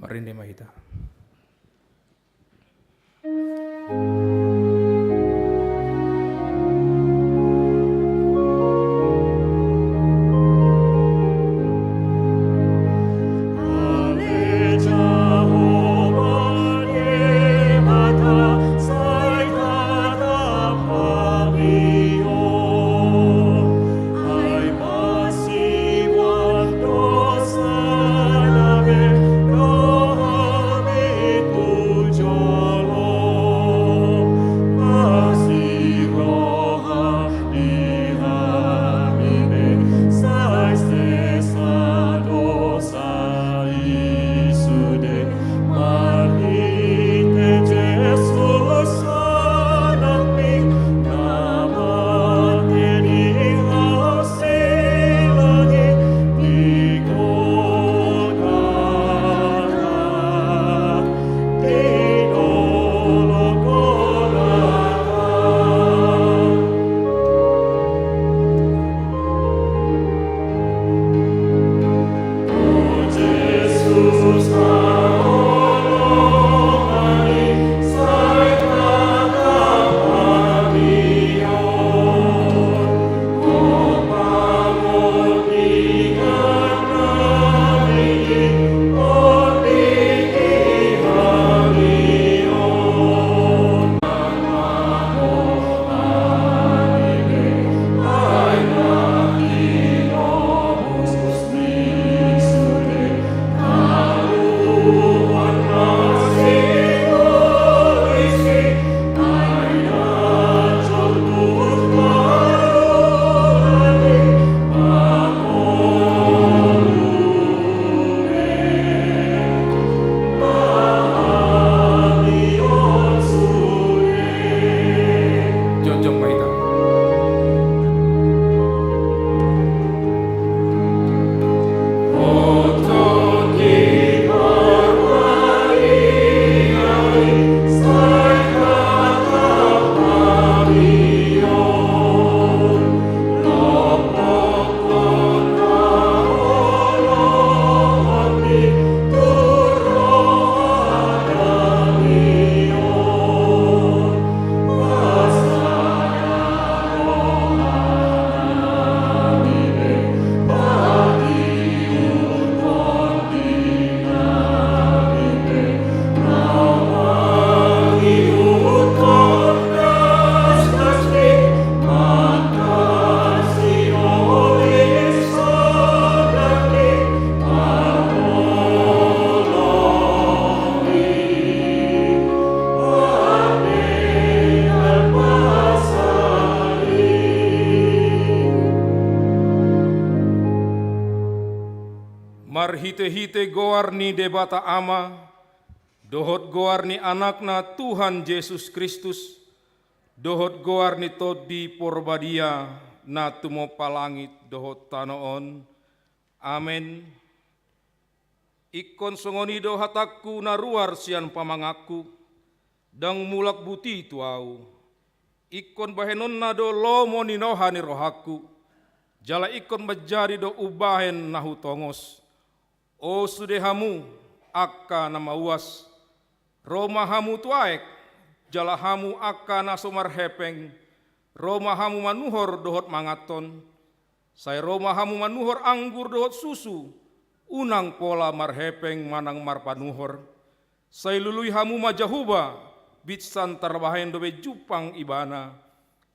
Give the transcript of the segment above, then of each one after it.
Marinde mahita. Marhite-hite goarni debata ama, dohot goarni anakna Tuhan Yesus Kristus, dohot goarni todi porbadia na tumo palangit dohot tanoon. Amen. Ikon songonido hatakku na ruar sian pamangaku, dang mulak buti tuau. Ikon bahenon na do lomo ninohani rohaku, jala ikon menjadi do ubahen nahu tongos. O sudehamu akka nama uas, romahamu tuaek, jalahamu akka nasomar hepeng, romahamu manuhor dohot mangaton, saya romahamu manuhor anggur dohot susu, unang pola marhepeng manang marpanuhor, saya lului hamu majahuba, bitsan tarbahen dobe jupang ibana,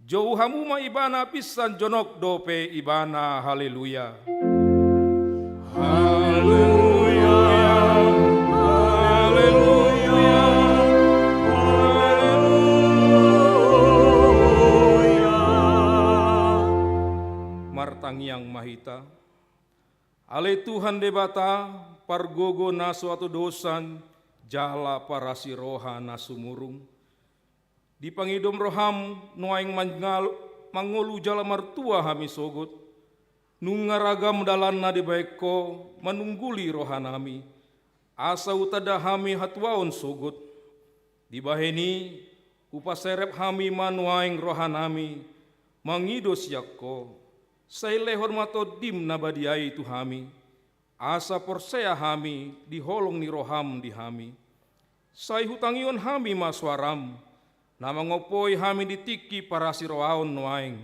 jauh hamu ma ibana pisan jonok dope ibana, haleluya. Haleluya, haleluya, haleluya. Martangiang mahita, ale Tuhan debata, pargogo na suatu dosan, jala parasi roha na sumurung. Di pangidom roham, nuaing mangolu jala martua hami sogot, nungaragam dalanna di baikko menungguli rohanami, asa utada hami hatwaon sogot, di baheni upaserep hami manuaing rohanami, mangidos yakko, saile hormato dim nabadiai tu hami, asa persea hami diholong ni roham di hami. Sai hutangion hami maswaram, nama ngopoi hami ditiki para siroaon nuaing.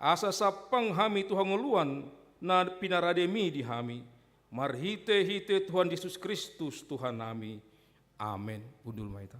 Asa sapang hami Tuhan nguluan na pinarademi di hami. Marhite-hite Tuhan Yesus Kristus Tuhan nami. Amin. Budul maita.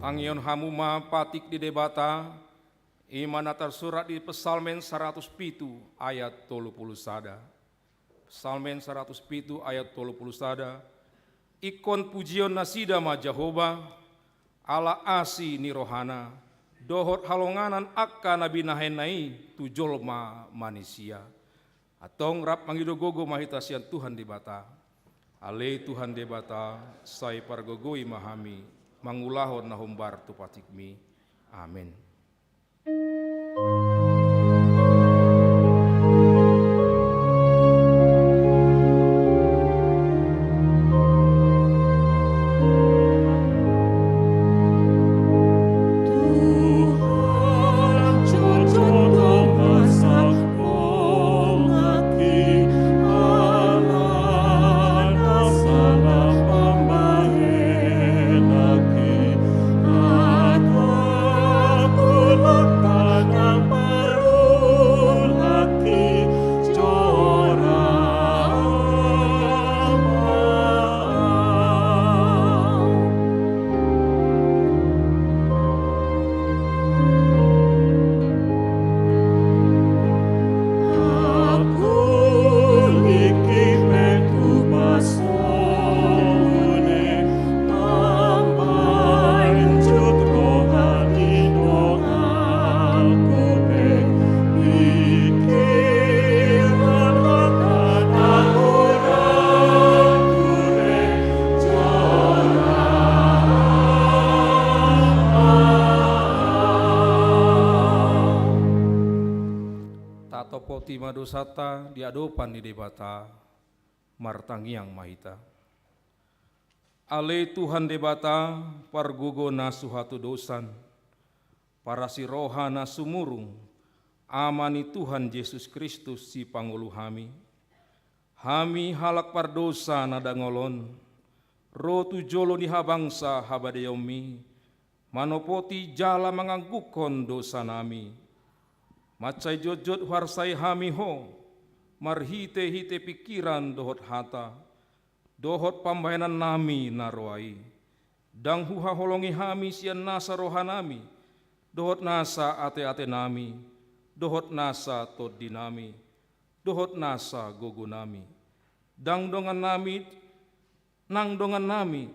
Angion hamu patik di debata, iman tersurat di Psalmen 107 ayat 30 sada. Psalmen 107 ayat 30 sada. Ikon pujion nasida ma Jehovah, ala asi ni rohana, dohot halonganan akka nabi nahenai tujol ma manusia. Atong rap mangidogogo mahitasian Tuhan debata. Ale Tuhan debata, sai pargogoi mahami. Mangulahon na humbar tu patikmi. Amin. Tima dosata diadopan di debata martangiang mahita. Ale Tuhan debata pargugo na suhatu dosan, para si roha na sumurung, amani Tuhan Yesus Kristus si pangulu hami. Hami halak pardosa nada ngolon, rotu jolo ni habangsa habadeyomi, manopoti jala manganggukon dosa nami. Macai jojot warsai hami ho, marhite-hite pikiran dohot hata, dohot pambayanan nami naroai. Dang huha holongi hami sian nasa rohanami, dohot nasa ate-ate nami, dohot nasa tod dinami, dohot nasa gogo nami. Dang dongan nami, nang dongan nami,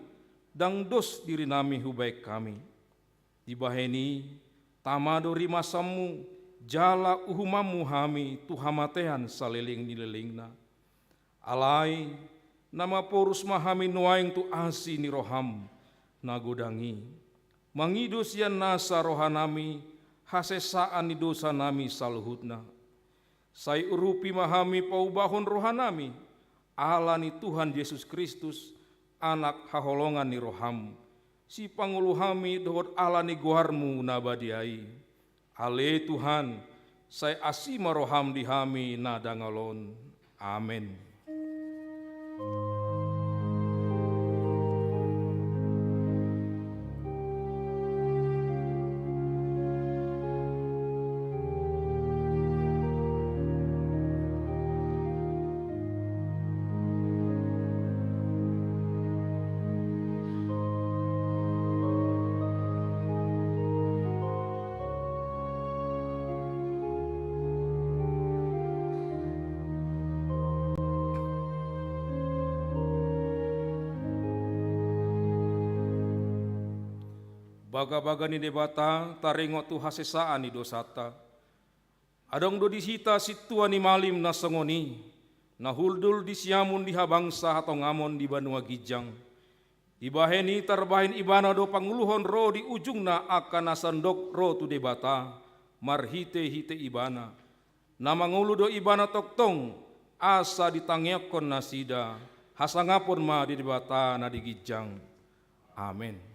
dang dos diri nami hubaik kami. Dibaheni, tamado rimasamu, jala uhumamu hami tuhamatean saliling nilelingna. Alai nama porus mahami nuaing tu asi ni roham nagodangi. mangidus yan nasa rohanami, hasesaan ni dosa nami saluhutna. Say urupi mahami paubahon rohanami, ala ni Tuhan Yesus Kristus, anak haholongan ni roham. Si panguluhami dohot ala ni guharmu nabadiai. Ale Tuhan, say asima roham dihami nadangalon. Amin. Baga-baga ni debata taringo tu hasesaan ni dosata. Adong do disita situa ni malim na songoni, nahuldul di siamun di habangsa atau ngamon di Banua Gijang. Ibaheni tarbahin ibana do panguluhon ro di ujungna akan nasandok ro tu debata, marhite-hite ibana. Namangulu do ibana toktong, asa ditangyakon nasida, hasangapon ma di debata na di Gijang. Amin.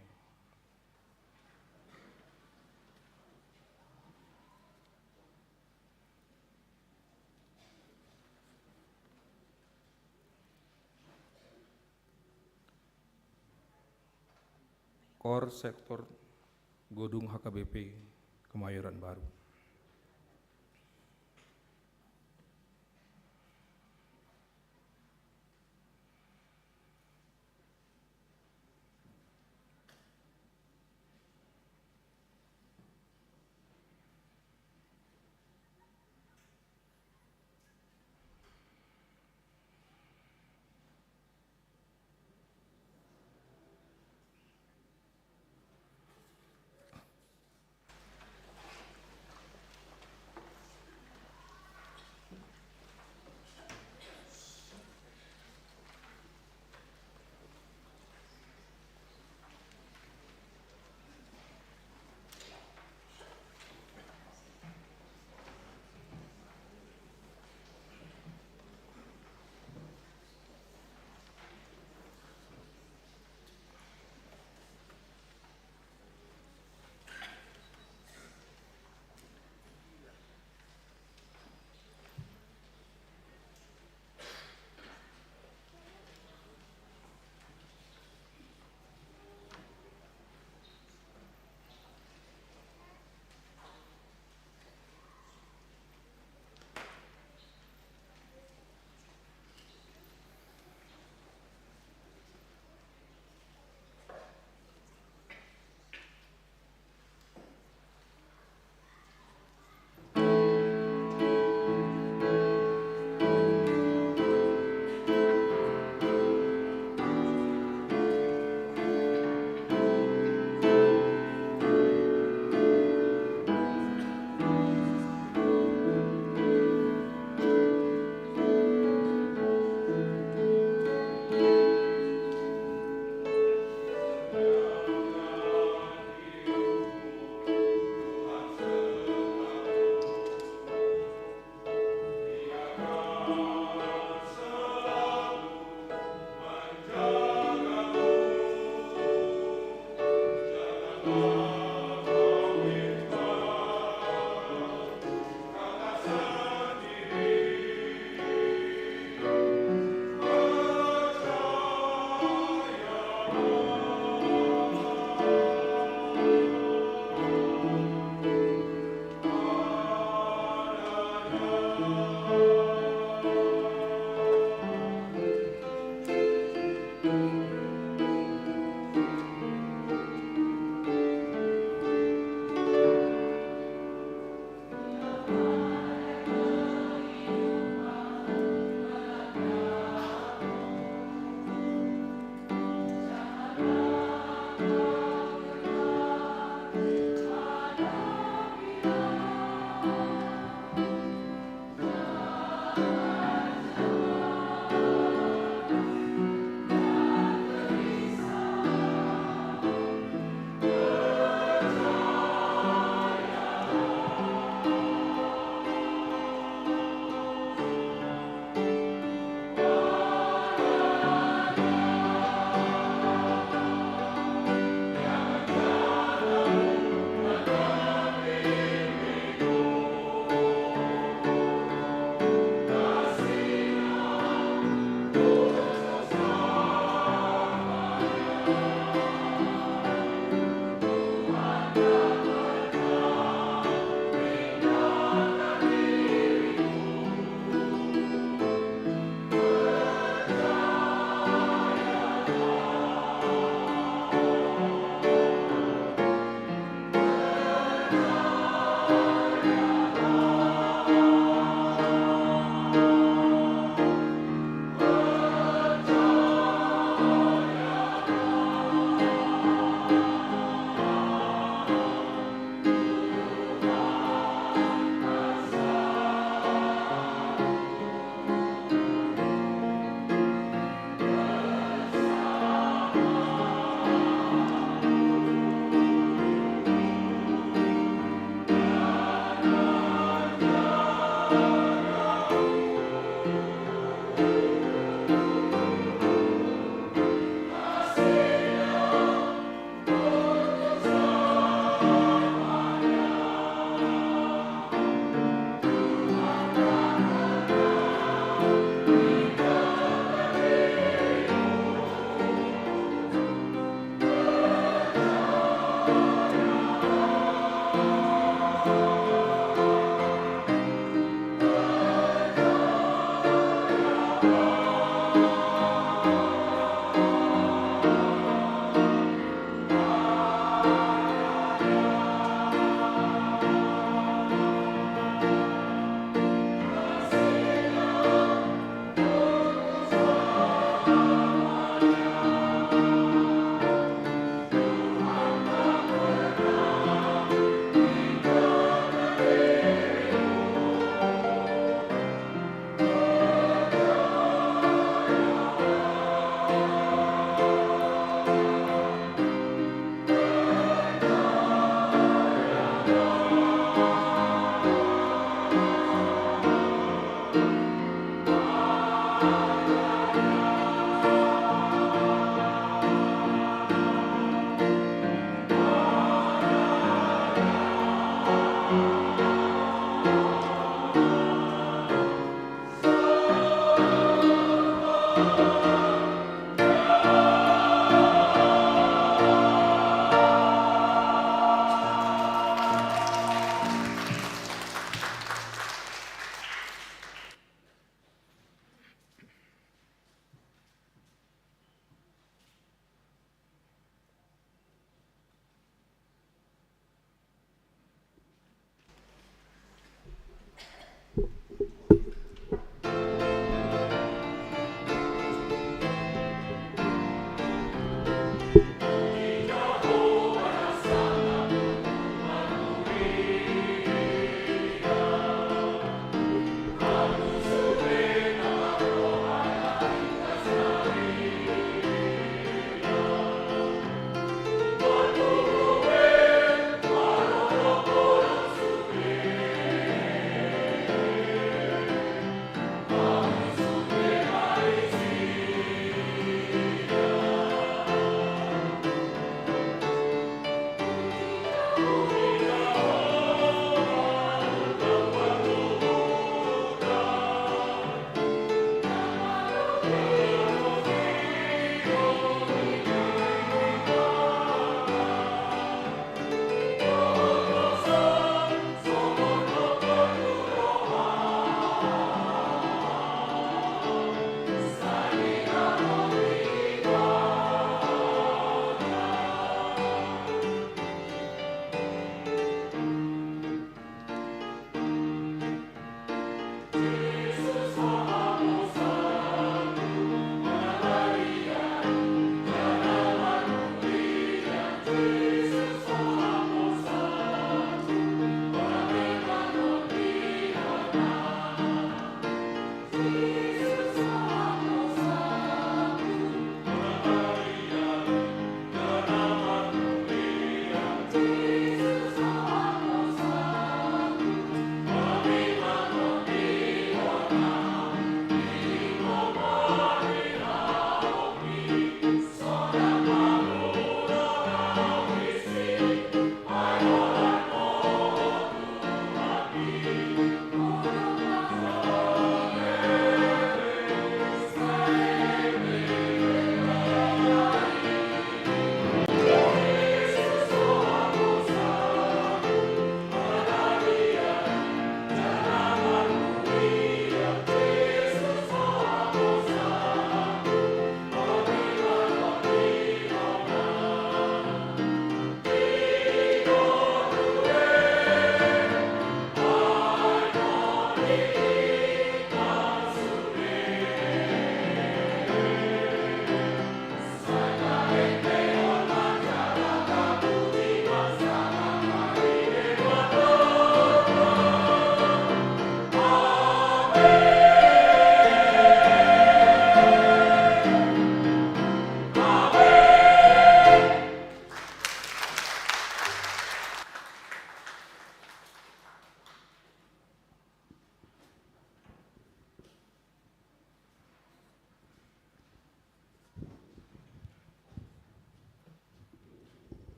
Kor Sektor Godung HKBP Kemayoran Baru.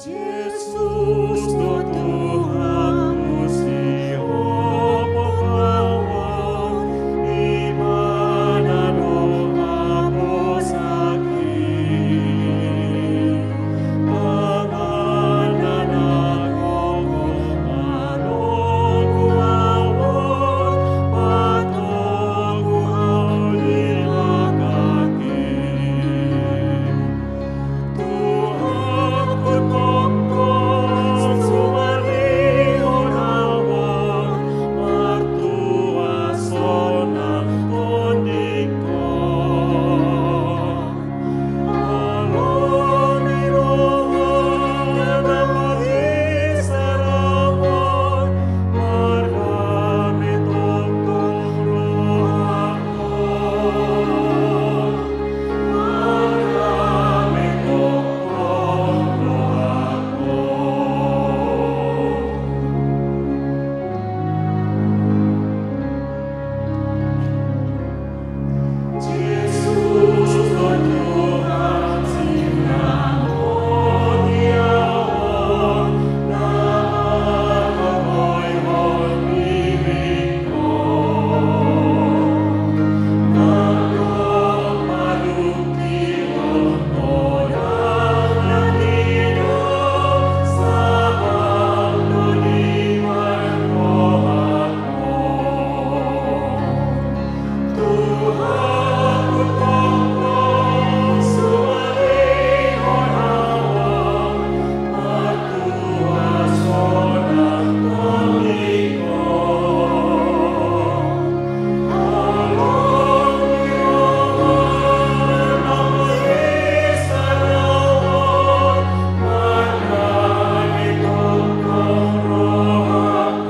Yesus do Tuhanku siapa kawan, imana doaku sakit, tangan aku manoku awon, patoku aulia kaki. Tuhanku tokong sumari orawan, martua sona ondikon. Aloni rohan namahi sarawon, margami tokong rohakon. Margami tokong rohakon. Yesus Tuhan sinamon diawon, nama koyhon bibikon. Kandung madukilon oyang hidup, sabang duliman rohakon. Tuhanku tokong sumari orawan, martua sona ondikon. Aloni rohan namahi sarawon, margami tokong rohakon.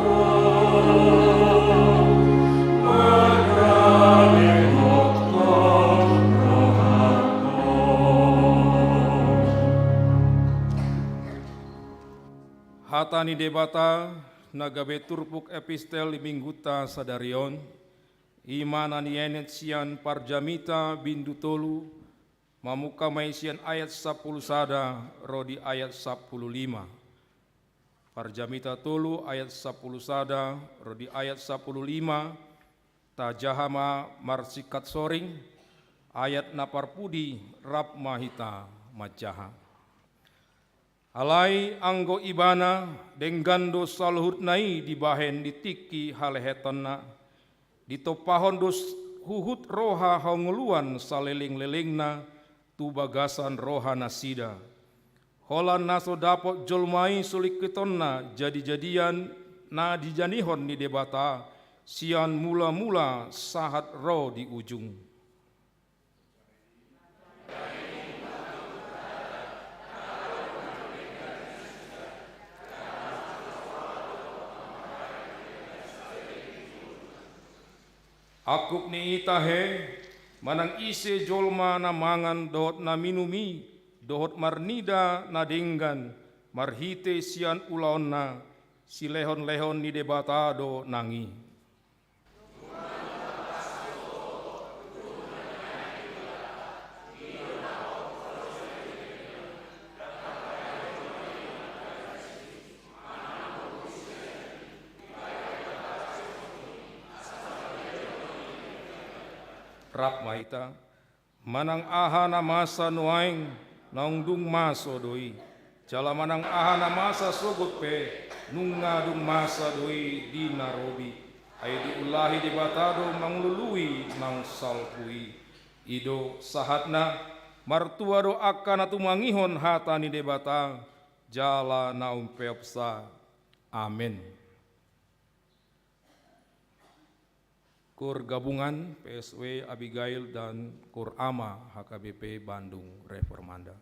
Margami tokong rohakon. Hatani debata nagabe turpuk epistel mingguta sadarion, imanan yenet sian parjamita bindu tolu, mamuka maisian ayat 10 sada rodi ayat 15. Parjamita tolu ayat 10 sada rodi ayat 15, tajahama marsikat soring, ayat naparpudi rap mahita majaha. Alai anggo ibana denggando saluhut nai dibahen ditiki halehetonna, ditopahon dos huhut roha haunguluan saleling-lelingna tu bagasan roha nasida. Holan naso dapot jolmai sulikitonna jadi-jadian na dijanihon ni debata, sian mula-mula sahat roh di ujung. Akup ni itahe manang ise jolma na mangan dohot na minumi, dohot marnida na denggan, marhite sian ulaon na, silehon-lehon ni debatado nangi. Rap maita, manang aha na masa nuaing naungdung maso doi, jala manang aha na masa sogot pe nungadung masa doi di narobi, ay diulahi debatado manglului nang salpui, ido sahatna martua do akan atumangihon hatani debata, jala naum peopsa, amin. Kur gabungan PSW Abigail dan Kur AMA HKBP Bandung Reformanda.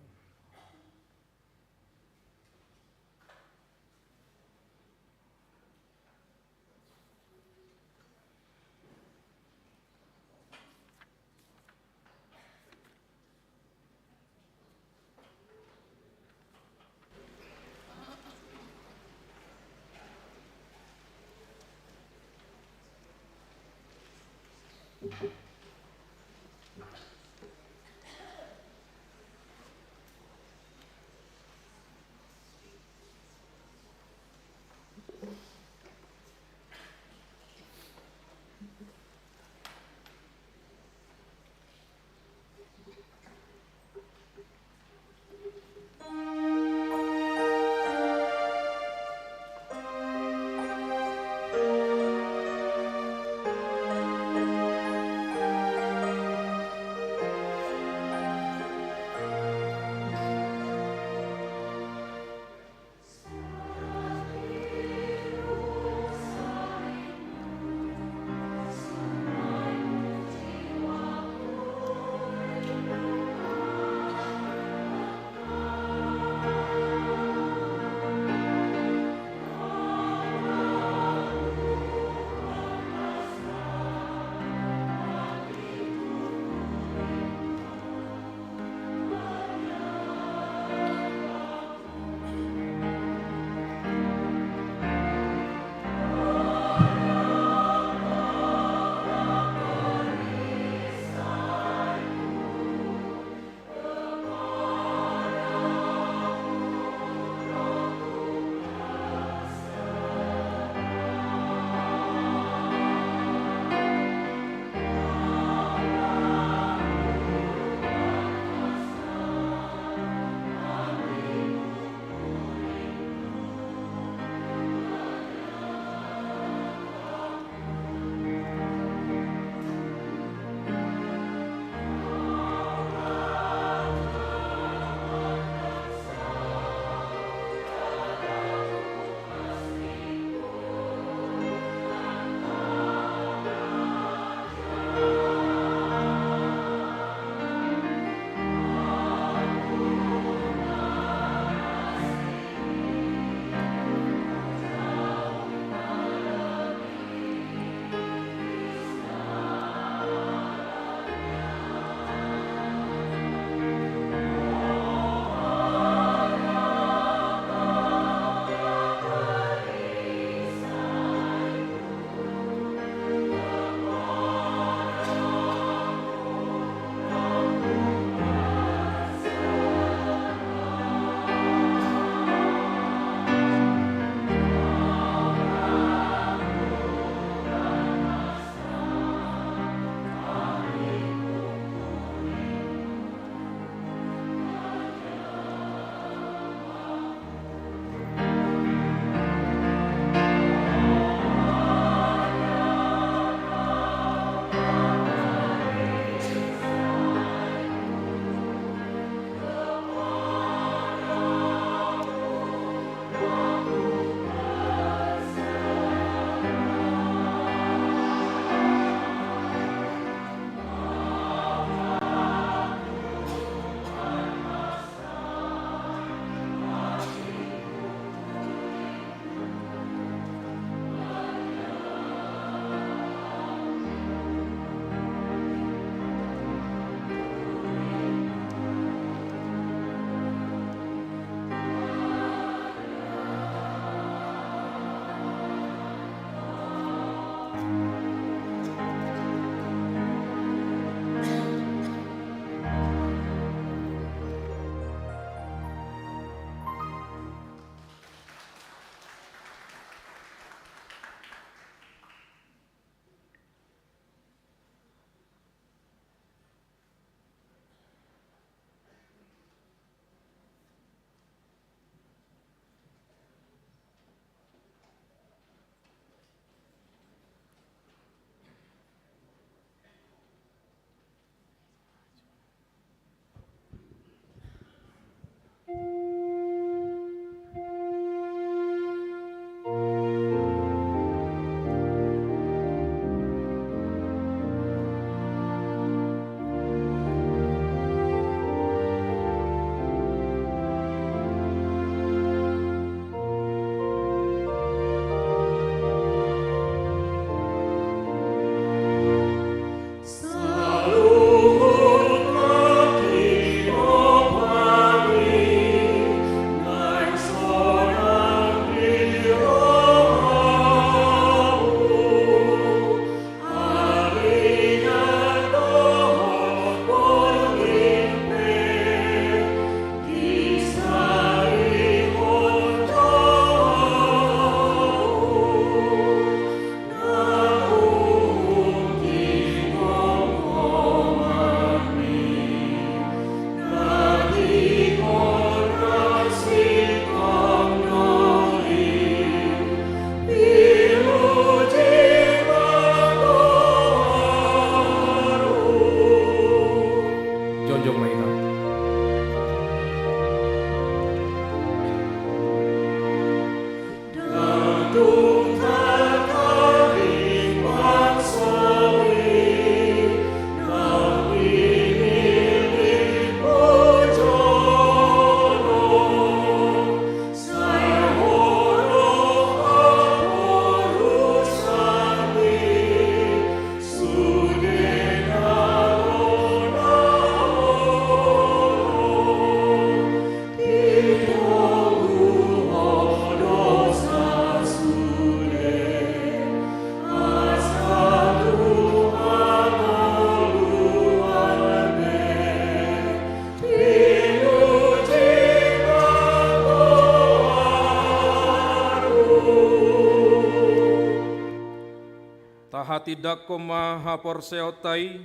tidakko maha porseotai,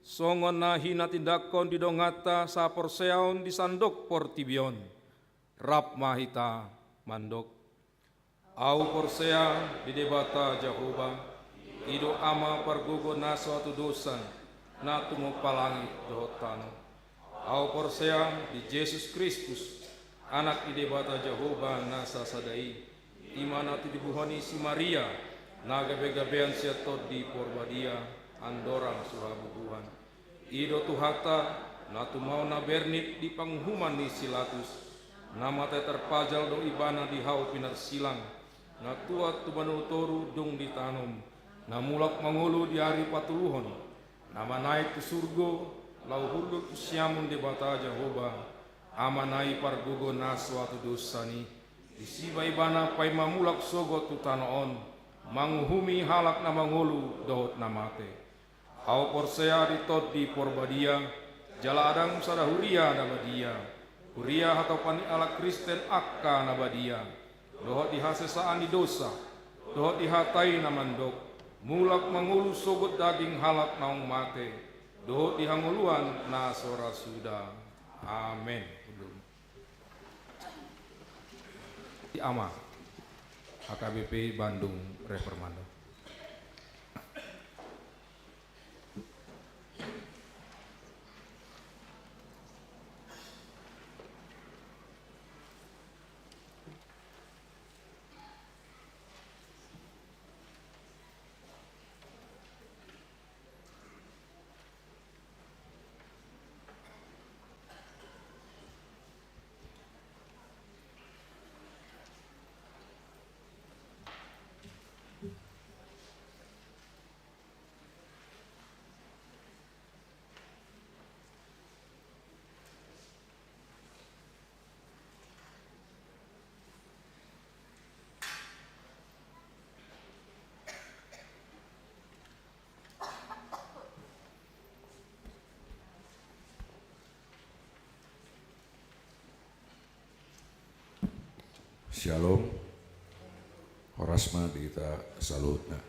songon na hina tindakon didongata sa porseon di sandok portibion, rap mahita mandok. Au porsea di debata Jehovah, ido ama pargugo na suatu dosa, na tumo palangit dohotano. Au porsea di Yesus Kristus, anak di debata Jehovah na sasadai, imana tu dibuhani si Maria, na gabe-gabean siya tod di porbadia, andorang surabubuhan. Ido tuhata, na tumau na bernit di panghuman ni silatus, nama te terpajal do ibana di hau pinarsilang, na tuat tu manutoru dong ditanom, na mulak mangulu di hari patuluhon, nama naik ke surgo, lau hurgo kusiamun di bata Jehovah, ama naik pargugo na suatu dosani, disiba ibana pai mamulak sogot tu tanoon, manguhumi halak na mangulu dohot namate. Au porsea ditod di porbadia, jala adang sadahuria nabadia, huria hatau pani ala Kristen akka nabadia, dohot dihasesaan di dosa, dohot dihatai namandok, mulak mangulu sogot daging halak naung mate, dohot dihanguluan na sora suda. Amin. Di ama HKBP Bandung Reformanda. Shalom, horasma kita salutna.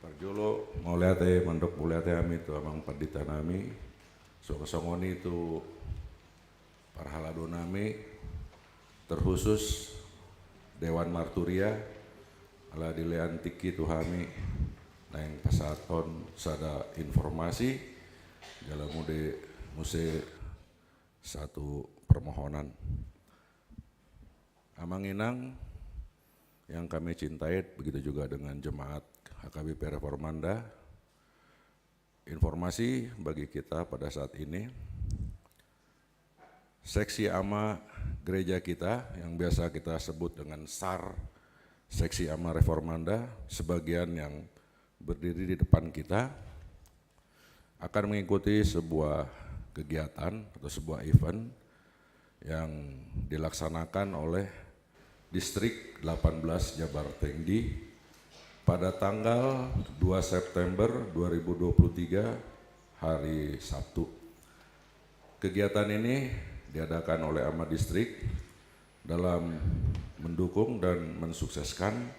Parjolo mau lihat mandok mulia ami tu amang pandita nami, songoni tu parhalado nami, terkhusus Dewan Marturia, ala dilean tiki tu kami, nang pasaton sada informasi, dalam muse satu permohonan. Amang Inang yang kami cintai, begitu juga dengan jemaat HKBP Reformanda. Informasi bagi kita pada saat ini, seksi ama gereja kita yang biasa kita sebut dengan SAR, seksi ama Reformanda, sebagian yang berdiri di depan kita akan mengikuti sebuah kegiatan atau sebuah event yang dilaksanakan oleh Distrik 18 Jabar Tengdi pada tanggal 2 September 2023 hari Sabtu. Kegiatan ini diadakan oleh Ama Distrik dalam mendukung dan mensukseskan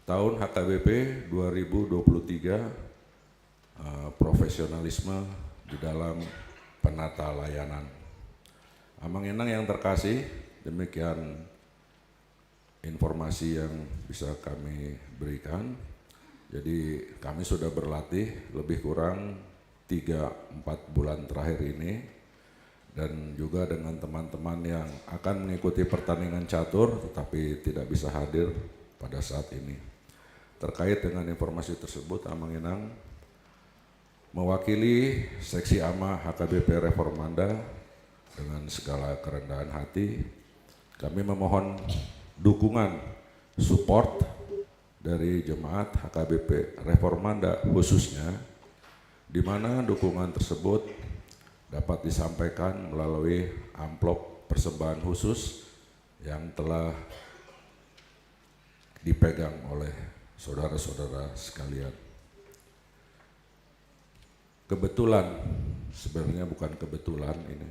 tahun HKBP 2023 profesionalisme di dalam penata layanan. Amang Inang yang terkasih, demikian informasi yang bisa kami berikan. Jadi kami sudah berlatih lebih kurang 3-4 bulan terakhir ini, dan juga dengan teman-teman yang akan mengikuti pertandingan catur tetapi tidak bisa hadir pada saat ini. Terkait dengan informasi tersebut, Amang Inang mewakili seksi ama HKBP Reformanda dengan segala kerendahan hati, kami memohon dukungan, support dari jemaat HKBP Reformanda khususnya, di mana dukungan tersebut dapat disampaikan melalui amplop persembahan khusus yang telah dipegang oleh saudara-saudara sekalian. Kebetulan, sebenarnya bukan kebetulan ini,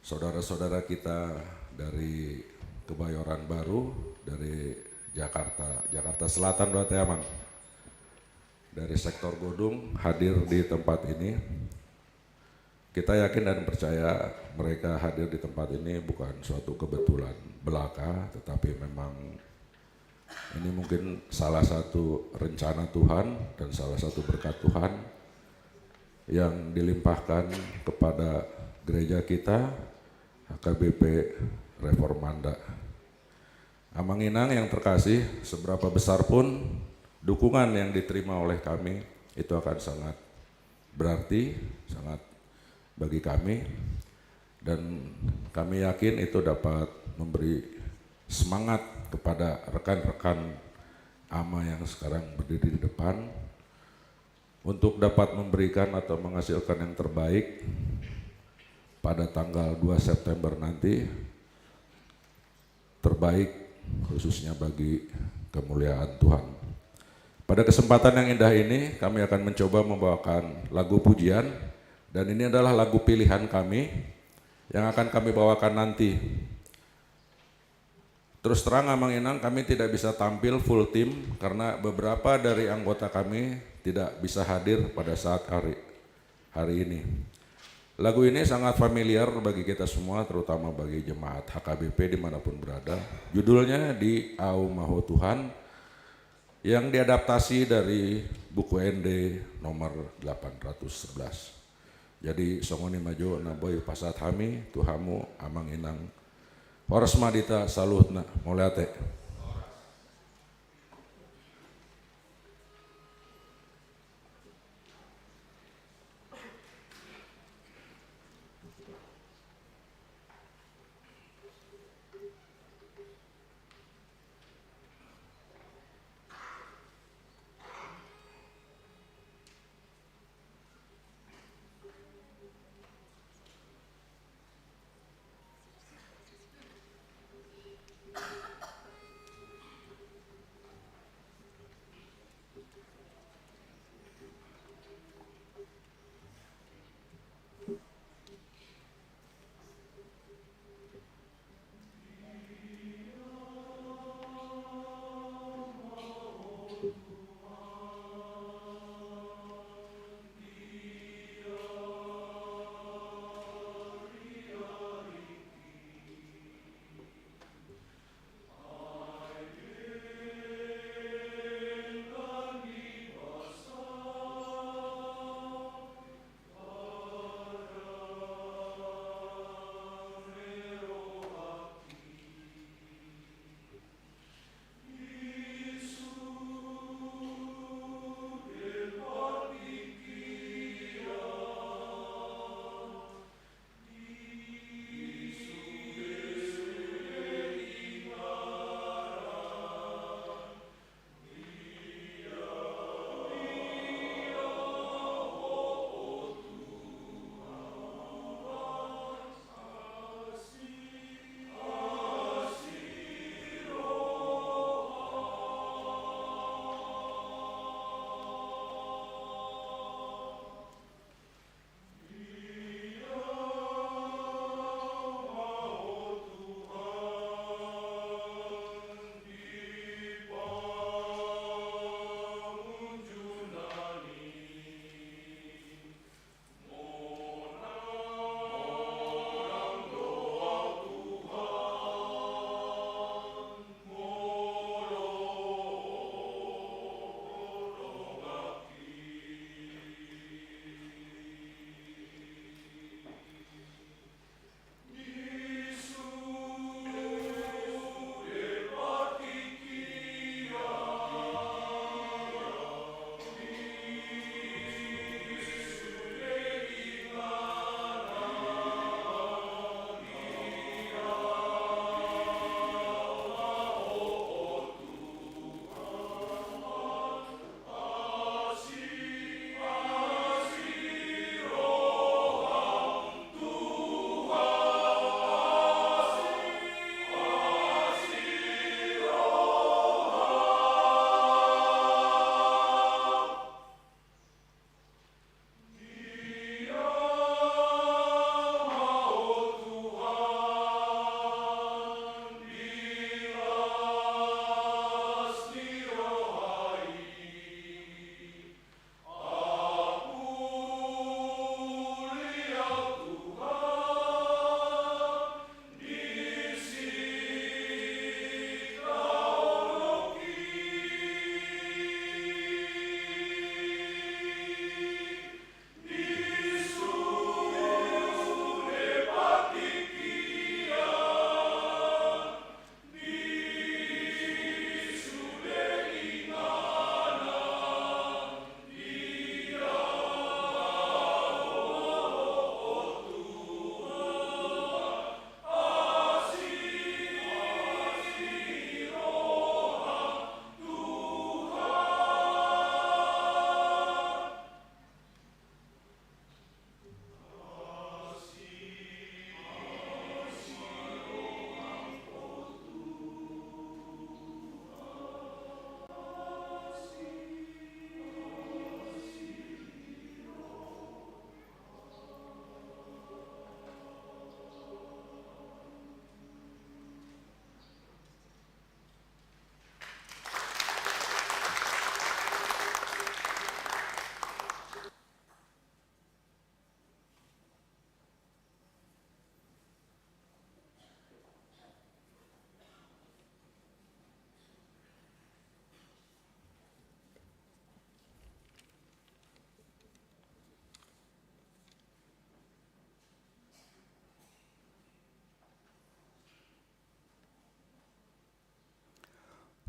saudara-saudara kita dari Kebayoran Baru, dari Jakarta Selatan, berarti Amang, dari sektor Godung hadir di tempat ini. Kita yakin dan percaya mereka hadir di tempat ini bukan suatu kebetulan belaka, tetapi memang ini mungkin salah satu rencana Tuhan dan salah satu berkat Tuhan yang dilimpahkan kepada gereja kita, HKBP Reformanda. Amanginang yang terkasih, seberapa besar pun dukungan yang diterima oleh kami itu akan sangat berarti, sangat bagi kami, dan kami yakin itu dapat memberi semangat kepada rekan-rekan AMA yang sekarang berdiri di depan untuk dapat memberikan atau menghasilkan yang terbaik pada tanggal 2 September nanti, terbaik khususnya bagi kemuliaan Tuhan. Pada kesempatan yang indah ini kami akan mencoba membawakan lagu pujian, dan ini adalah lagu pilihan kami yang akan kami bawakan nanti. Terus terang Amanginang, kami tidak bisa tampil full tim karena beberapa dari anggota kami tidak bisa hadir pada saat hari ini. Lagu ini sangat familiar bagi kita semua, terutama bagi jemaat HKBP dimanapun berada. Judulnya Di Au Maho Tuhan, yang diadaptasi dari buku ND nomor 811. Jadi songoni maju naboy pasat hami tuhamu Amanginang horas madita salutna moleate.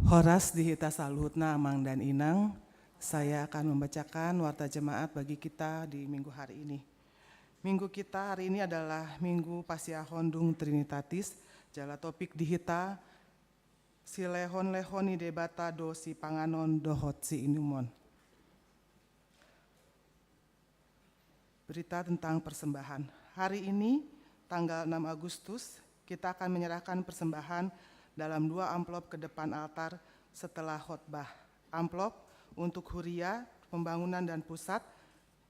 Horas dihita saluhutna Amang dan Inang, saya akan membacakan warta jemaat bagi kita di minggu hari ini. Minggu kita hari ini adalah Minggu Pasia Hondung Trinitatis, jala topik dihita, si lehon-lehoni debata do si panganon dohot si inumon. Berita tentang persembahan. Hari ini, tanggal 6 Agustus, kita akan menyerahkan persembahan dalam 2 amplop ke depan altar setelah khotbah. Amplop untuk huria, pembangunan dan pusat,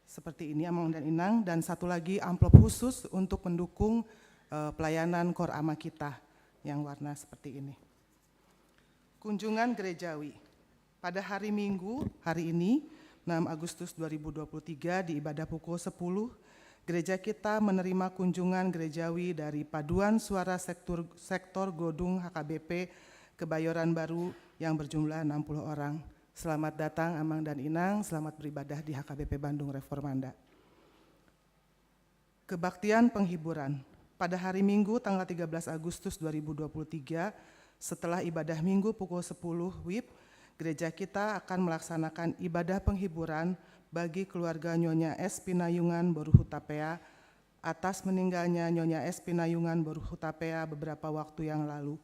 seperti ini Amang dan Inang, dan satu lagi amplop khusus untuk mendukung pelayanan Kor Ama kita yang warna seperti ini. Kunjungan gerejawi. Pada hari Minggu, hari ini, 6 Agustus 2023 di ibadah pukul 10, gereja kita menerima kunjungan gerejawi dari Paduan Suara Sektor Godung HKBP Kebayoran Baru yang berjumlah 60 orang. Selamat datang Amang dan Inang, selamat beribadah di HKBP Bandung Reformanda. Kebaktian penghiburan. Pada hari Minggu tanggal 13 Agustus 2023, setelah ibadah Minggu pukul 10 WIB, gereja kita akan melaksanakan ibadah penghiburan bagi keluarga Nyonya S. Pinayungan Boruhutapea atas meninggalnya Nyonya S. Pinayungan Boruhutapea beberapa waktu yang lalu.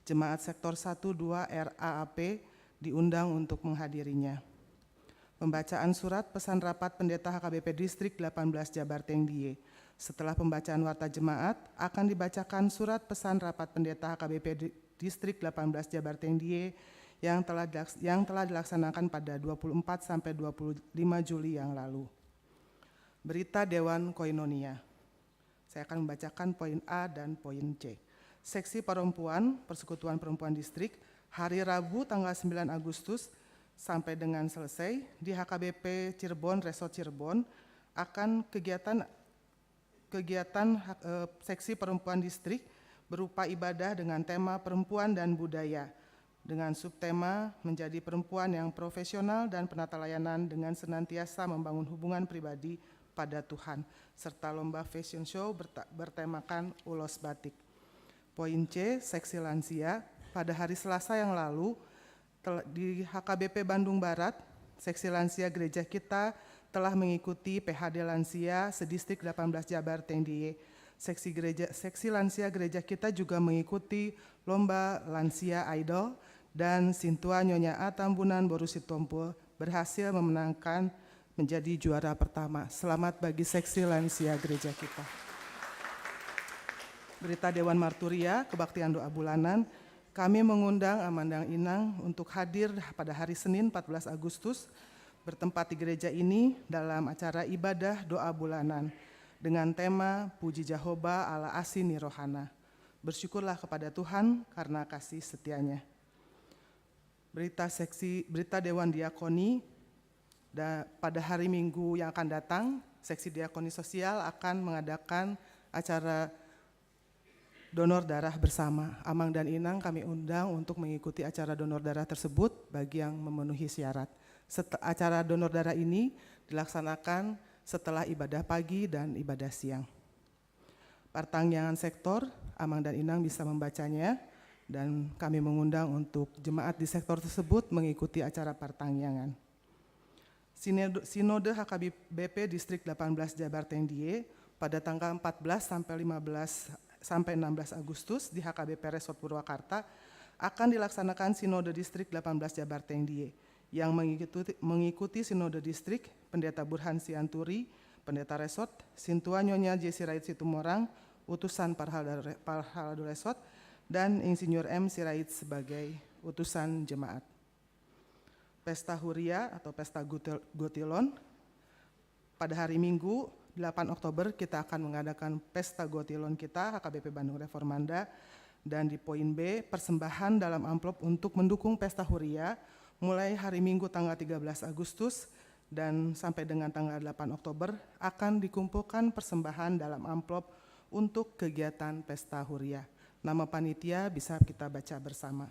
Jemaat Sektor 1-2 RAAP diundang untuk menghadirinya. Pembacaan surat pesan rapat Pendeta HKBP Distrik 18 Jabar Tengdie. Setelah pembacaan warta jemaat, akan dibacakan surat pesan rapat Pendeta HKBP Distrik 18 Jabar Tengdie yang telah dilaksanakan pada 24 sampai 25 Juli yang lalu. Berita Dewan Koinonia. Saya akan membacakan poin A dan poin C. Seksi Perempuan, Persekutuan Perempuan Distrik, hari Rabu tanggal 9 Agustus sampai dengan selesai di HKBP Cirebon, Resort Cirebon, akan kegiatan Seksi Perempuan Distrik berupa ibadah dengan tema perempuan dan budaya, dengan subtema menjadi perempuan yang profesional dan penata layanan dengan senantiasa membangun hubungan pribadi pada Tuhan, serta lomba fashion show bertemakan ulos batik. Poin C, seksi lansia. Pada hari Selasa yang lalu, di HKBP Bandung Barat, seksi lansia gereja kita telah mengikuti PHD lansia sedistrik 18 Jabar Tengdie. Seksi lansia gereja kita juga mengikuti lomba lansia idol, dan Sintua Nyonya A. Tambunan Borusitompo berhasil memenangkan menjadi juara pertama. Selamat bagi seksi lansia gereja kita. Berita Dewan Marturia, kebaktian doa bulanan. Kami mengundang Amandang Inang untuk hadir pada hari Senin 14 Agustus bertempat di gereja ini dalam acara ibadah doa bulanan dengan tema Puji Jehovah Allah Asini Rohana. Bersyukurlah kepada Tuhan karena kasih setianya. Berita Dewan Diakoni, pada hari Minggu yang akan datang, Seksi Diakoni Sosial akan mengadakan acara donor darah bersama. Amang dan Inang kami undang untuk mengikuti acara donor darah tersebut bagi yang memenuhi syarat. Acara donor darah ini dilaksanakan setelah ibadah pagi dan ibadah siang. Pertanyaan sektor, Amang dan Inang bisa membacanya, dan kami mengundang untuk jemaat di sektor tersebut mengikuti acara pertangyangan. Sinode HKBP Distrik 18 Jabar Tengdie pada tanggal 14 sampai 16 Agustus di HKBP Resort Purwakarta akan dilaksanakan Sinode Distrik 18 Jabar Tengdie yang mengikuti Sinode Distrik Pendeta Burhan Sianturi, Pendeta Resort, Sintua Nyonya Jesi Rait Situmorang, utusan Parhalado Resort, dan Insinyur M. Sirait sebagai utusan jemaat. Pesta Huria atau Pesta Gotilon, pada hari Minggu 8 Oktober kita akan mengadakan Pesta Gotilon kita HKBP Bandung Reformanda, dan di poin B, persembahan dalam amplop untuk mendukung Pesta Huria mulai hari Minggu tanggal 13 Agustus dan sampai dengan tanggal 8 Oktober akan dikumpulkan persembahan dalam amplop untuk kegiatan Pesta Huria. Nama panitia bisa kita baca bersama.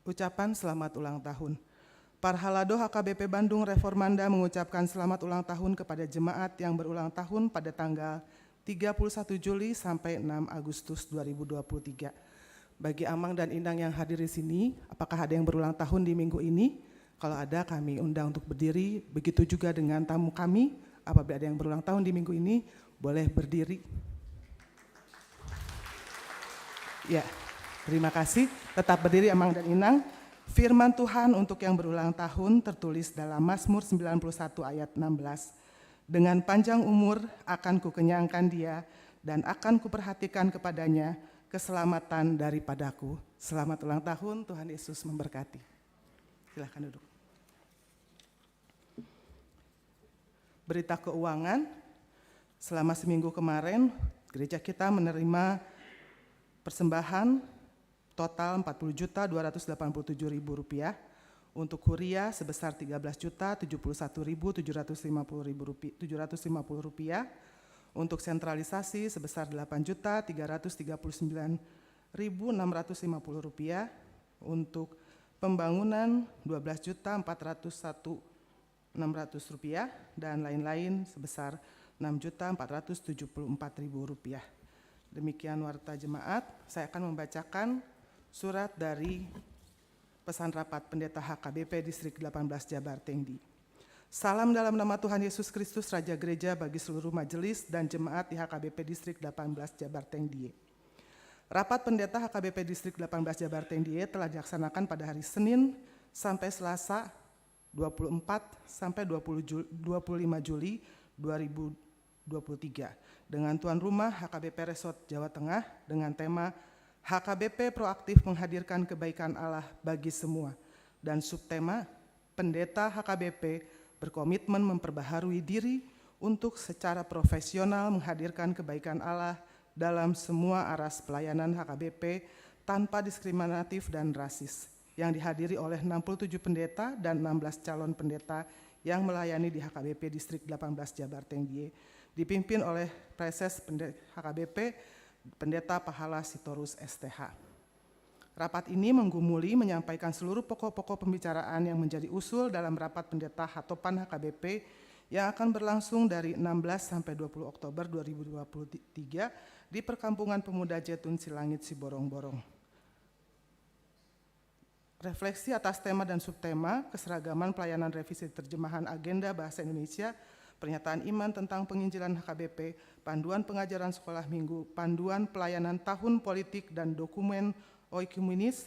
Ucapan selamat ulang tahun. Parhalado HKBP Bandung Reformanda mengucapkan selamat ulang tahun kepada jemaat yang berulang tahun pada tanggal 31 Juli sampai 6 Agustus 2023. Bagi Amang dan Inang yang hadir di sini, apakah ada yang berulang tahun di minggu ini? Kalau ada, kami undang untuk berdiri. Begitu juga dengan tamu kami, apabila ada yang berulang tahun di minggu ini, boleh berdiri. Ya, terima kasih. Tetap berdiri Amang dan Inang. Firman Tuhan untuk yang berulang tahun tertulis dalam Mazmur 91 ayat 16. Dengan panjang umur akan kukenyangkan dia dan akan kuperhatikan kepadanya keselamatan daripadaku. Selamat ulang tahun, Tuhan Yesus memberkati. Silakan duduk. Berita keuangan, selama seminggu kemarin gereja kita menerima persembahan total Rp40.287.000, untuk kuria sebesar Rp13.071.750, untuk sentralisasi sebesar Rp8.339.650, untuk pembangunan Rp12.401.600, dan lain-lain sebesar Rp6.474.000. Demikian warta jemaat. Saya akan membacakan surat dari pesan rapat pendeta HKBP Distrik 18 Jabar Tengdi. Salam dalam nama Tuhan Yesus Kristus, Raja Gereja, bagi seluruh majelis dan jemaat di HKBP Distrik 18 Jabar Tengdi. Rapat pendeta HKBP Distrik 18 Jabar Tengdi telah dilaksanakan pada hari Senin sampai Selasa 24 sampai 25 Juli 2023 dengan tuan rumah HKBP Resort Jawa Tengah dengan tema HKBP proaktif menghadirkan kebaikan Allah bagi semua, dan subtema pendeta HKBP berkomitmen memperbaharui diri untuk secara profesional menghadirkan kebaikan Allah dalam semua aras pelayanan HKBP tanpa diskriminatif dan rasis, yang dihadiri oleh 67 pendeta dan 16 calon pendeta yang melayani di HKBP Distrik 18 Jabar Tengdi, dipimpin oleh Preses HKBP Pendeta Pahala Sitorus STH. Rapat ini menggumuli menyampaikan seluruh pokok-pokok pembicaraan yang menjadi usul dalam rapat pendeta Hatopan HKBP yang akan berlangsung dari 16 sampai 20 Oktober 2023 di Perkampungan Pemuda Jetun Silangit Siborong-Borong. Refleksi atas tema dan subtema, keseragaman pelayanan revisi terjemahan agenda bahasa Indonesia, pernyataan iman tentang penginjilan HKBP, panduan pengajaran sekolah minggu, panduan pelayanan tahun politik dan dokumen Oikumenis,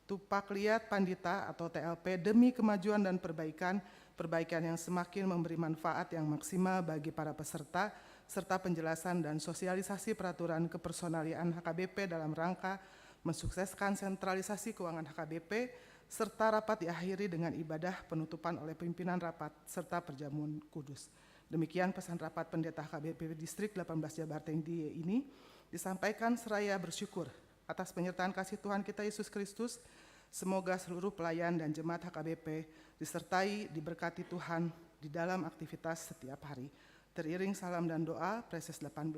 Tupak Liat Pandita atau TLP demi kemajuan dan perbaikan yang semakin memberi manfaat yang maksimal bagi para peserta, serta penjelasan dan sosialisasi peraturan kepersonalian HKBP dalam rangka mensukseskan sentralisasi keuangan HKBP, serta rapat diakhiri dengan ibadah penutupan oleh pimpinan rapat serta perjamuan kudus. Demikian pesan rapat pendeta HKBP Distrik 18 Jabar Tengdi ini disampaikan seraya bersyukur atas penyertaan kasih Tuhan kita Yesus Kristus. Semoga seluruh pelayan dan jemaat HKBP disertai diberkati Tuhan di dalam aktivitas setiap hari. Teriring salam dan doa Preses 18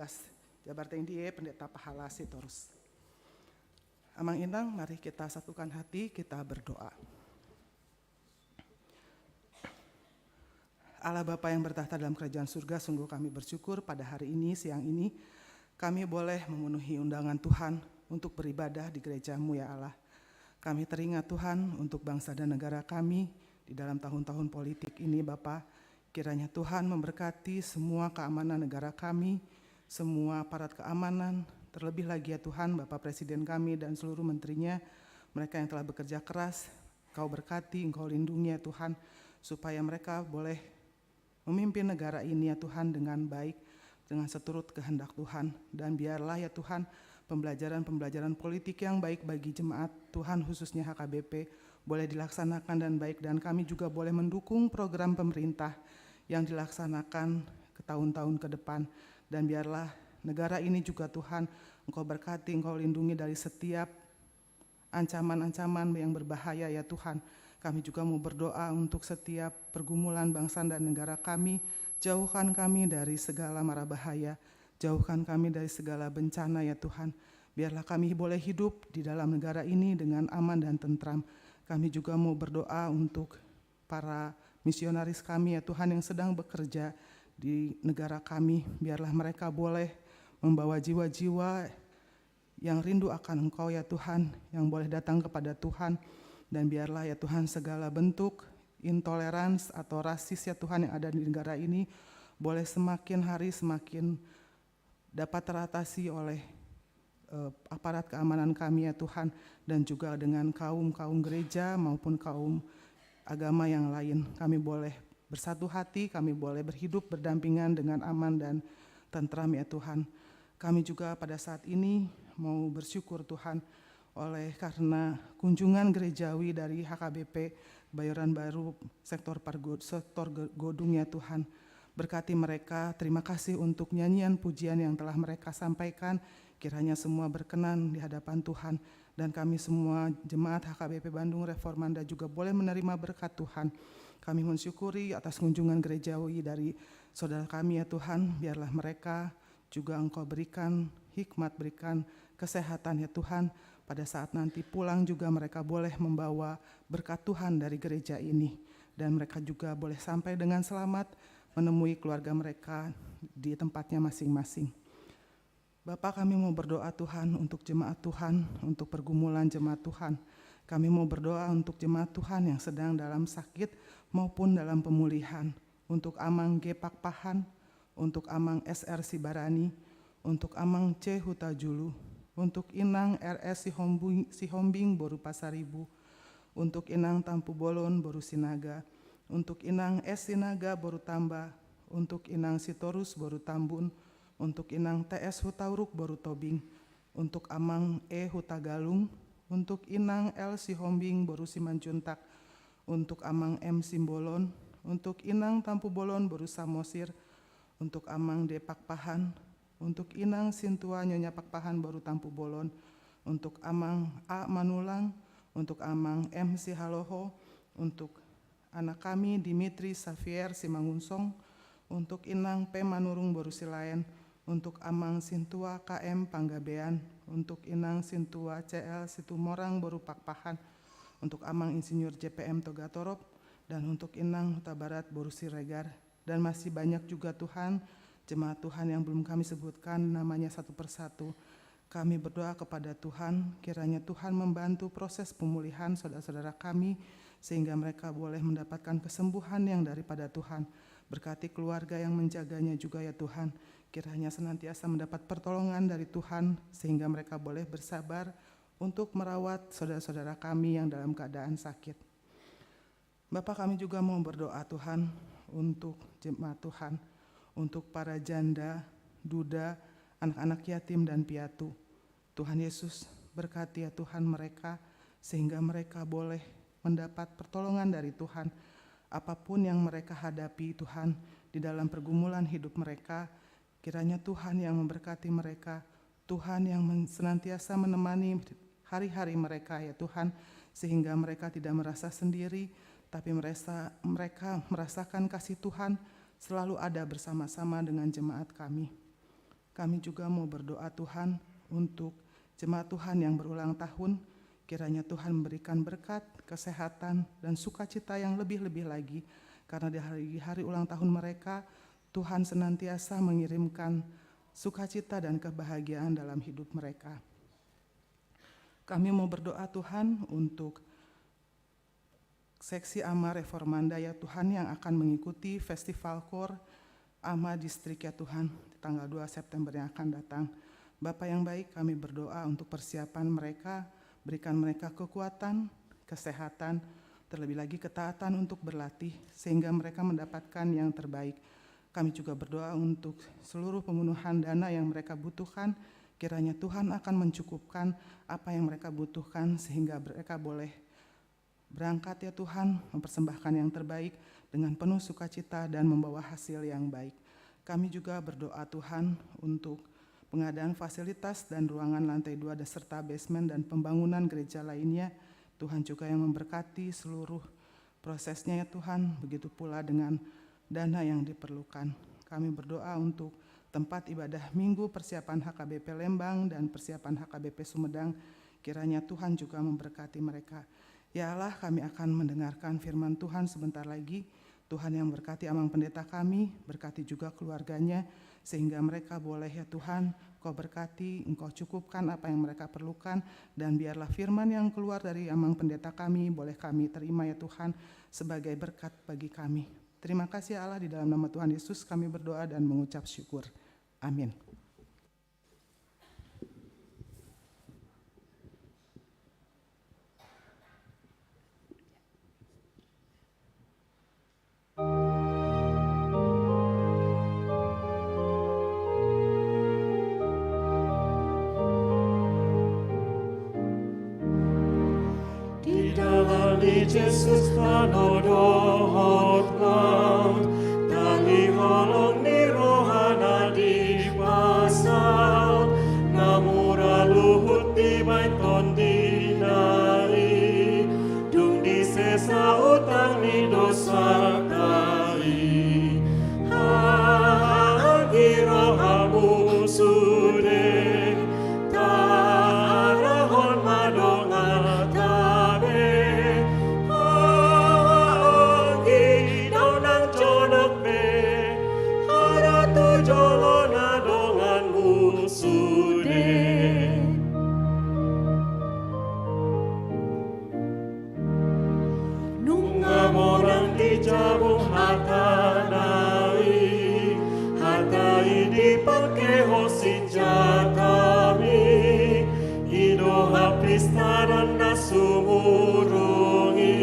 Jabar Tengdi Pendeta Pahala Sitorus. Amang Inang, mari kita satukan hati, kita berdoa. Allah Bapa yang bertahta dalam kerajaan surga, sungguh kami bersyukur pada hari ini, siang ini, kami boleh memenuhi undangan Tuhan untuk beribadah di gereja-Mu ya Allah. Kami teringat Tuhan untuk bangsa dan negara kami di dalam tahun-tahun politik ini Bapa. Kiranya Tuhan memberkati semua keamanan negara kami, semua aparat keamanan, terlebih lagi ya Tuhan Bapak Presiden kami dan seluruh menterinya, mereka yang telah bekerja keras, Kau berkati, Engkau lindungi ya Tuhan, supaya mereka boleh memimpin negara ini ya Tuhan dengan baik, dengan seturut kehendak Tuhan. Dan biarlah ya Tuhan pembelajaran politik yang baik bagi jemaat Tuhan khususnya HKBP boleh dilaksanakan dan baik, dan kami juga boleh mendukung program pemerintah yang dilaksanakan ke tahun-tahun ke depan. Dan biarlah negara ini juga Tuhan Engkau berkati, Engkau lindungi dari setiap ancaman-ancaman yang berbahaya ya Tuhan. Kami juga mau berdoa untuk setiap pergumulan bangsa dan negara kami. Jauhkan kami dari segala mara bahaya, jauhkan kami dari segala bencana ya Tuhan. Biarlah kami boleh hidup di dalam negara ini dengan aman dan tentram. Kami juga mau berdoa untuk para misionaris kami ya Tuhan yang sedang bekerja di negara kami. Biarlah mereka boleh membawa jiwa-jiwa yang rindu akan Engkau ya Tuhan, yang boleh datang kepada Tuhan, dan biarlah ya Tuhan segala bentuk intoleransi atau rasis ya Tuhan yang ada di negara ini boleh semakin hari semakin dapat teratasi oleh aparat keamanan kami ya Tuhan, dan juga dengan kaum gereja maupun kaum agama yang lain. Kami boleh bersatu hati, kami boleh berhidup berdampingan dengan aman dan tentram ya Tuhan. Kami juga pada saat ini mau bersyukur Tuhan oleh karena kunjungan gerejawi dari HKBP Kebayoran Baru sektor Godung ya Tuhan. Berkati mereka, terima kasih untuk nyanyian pujian yang telah mereka sampaikan. Kiranya semua berkenan di hadapan Tuhan, dan kami semua jemaat HKBP Bandung Reformanda juga boleh menerima berkat Tuhan. Kami mensyukuri atas kunjungan gerejawi dari saudara kami ya Tuhan. Biarlah mereka juga Engkau berikan hikmat, berikan kesehatan ya Tuhan. Pada saat nanti pulang juga mereka boleh membawa berkat Tuhan dari gereja ini, dan mereka juga boleh sampai dengan selamat menemui keluarga mereka di tempatnya masing-masing. Bapak, kami mau berdoa Tuhan untuk jemaat Tuhan, untuk pergumulan jemaat Tuhan. Kami mau berdoa untuk jemaat Tuhan yang sedang dalam sakit maupun dalam pemulihan. Untuk Amang G. Pakpahan, untuk Amang SR Sibarani, untuk Amang C. Hutajulu, untuk Inang RS Sihombing Boru Pasaribu, untuk Inang Tampu Bolon Boru Sinaga, untuk Inang S. Sinaga Boru Tamba, untuk Inang Sitorus Boru Tambun, untuk Inang TS Hutauruk Boru Tobing, untuk Amang E. Hutagalung, untuk Inang L. Sihombing Boru Simanjuntak, untuk Amang M. Simbolon, untuk Inang Tampu Bolon Boru Samosir, untuk Amang D. Pakpahan, untuk Inang Sintua Nyonya Pakpahan Boru Tampu Bolon, untuk Amang A. Manulang, untuk Amang M. Sihaloho, untuk anak kami Dimitri Xavier Simangunsong, untuk Inang P. Manurung Boru Silayan, untuk Amang Sintua KM Panggabean, untuk Inang Sintua CL Situmorang Boru Pakpahan, untuk Amang Insinyur JPM Togatorop, dan untuk Inang Huta Barat Boru Siregar. Dan masih banyak juga Tuhan, jemaat Tuhan yang belum kami sebutkan namanya satu persatu. Kami berdoa kepada Tuhan, kiranya Tuhan membantu proses pemulihan saudara-saudara kami, sehingga mereka boleh mendapatkan kesembuhan yang daripada Tuhan. Berkati keluarga yang menjaganya juga ya Tuhan, kiranya senantiasa mendapat pertolongan dari Tuhan, sehingga mereka boleh bersabar untuk merawat saudara-saudara kami yang dalam keadaan sakit. Bapak, kami juga mau berdoa Tuhan untuk jemaat Tuhan, untuk para janda, duda, anak-anak yatim dan piatu. Tuhan Yesus, berkati ya Tuhan mereka, sehingga mereka boleh mendapat pertolongan dari Tuhan. Apapun yang mereka hadapi Tuhan di dalam pergumulan hidup mereka, kiranya Tuhan yang memberkati mereka, Tuhan yang senantiasa menemani hari-hari mereka ya Tuhan, sehingga mereka tidak merasa sendiri, tapi mereka merasakan kasih Tuhan selalu ada bersama-sama dengan jemaat kami. Kami juga mau berdoa Tuhan untuk jemaat Tuhan yang berulang tahun, kiranya Tuhan memberikan berkat, kesehatan, dan sukacita yang lebih-lebih lagi, karena di hari-hari ulang tahun mereka, Tuhan senantiasa mengirimkan sukacita dan kebahagiaan dalam hidup mereka. Kami mau berdoa Tuhan untuk seksi AMA Reformanda ya Tuhan yang akan mengikuti Festival Kor AMA Distrik ya Tuhan di tanggal 2 September yang akan datang. Bapa yang baik, kami berdoa untuk persiapan mereka, berikan mereka kekuatan, kesehatan, terlebih lagi ketaatan untuk berlatih sehingga mereka mendapatkan yang terbaik. Kami juga berdoa untuk seluruh pemenuhan dana yang mereka butuhkan, kiranya Tuhan akan mencukupkan apa yang mereka butuhkan sehingga mereka boleh berangkat ya Tuhan, mempersembahkan yang terbaik dengan penuh sukacita dan membawa hasil yang baik. Kami juga berdoa Tuhan untuk pengadaan fasilitas dan ruangan lantai 2 serta basement dan pembangunan gereja lainnya. Tuhan juga yang memberkati seluruh prosesnya ya Tuhan, begitu pula dengan dana yang diperlukan. Kami berdoa untuk tempat ibadah minggu persiapan HKBP Lembang dan persiapan HKBP Sumedang, kiranya Tuhan juga memberkati mereka. Ya Allah, kami akan mendengarkan firman Tuhan sebentar lagi. Tuhan yang berkati Amang Pendeta kami, berkati juga keluarganya, sehingga mereka boleh ya Tuhan, Engkau berkati, Engkau cukupkan apa yang mereka perlukan, dan biarlah firman yang keluar dari Amang Pendeta kami, boleh kami terima ya Tuhan, sebagai berkat bagi kami. Terima kasih ya Allah, di dalam nama Tuhan Yesus kami berdoa dan mengucap syukur. Amin. Jesus panodohotnang tangi holong ni rohana di pasal namura luhut di baiton dinari dung di sesa utang ni dosa kari hagi rohamu sude tarahon madonga jabung hatanai hatai dipakai hosinja kami ido hapis taranda sumurungi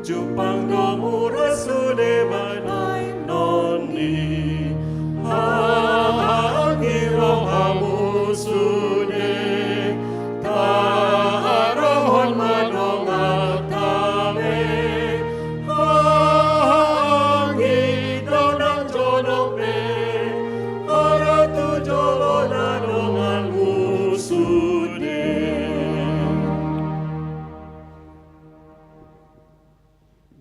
jupang domura sude banai noni hagi rohamu sude tarohon madonga kami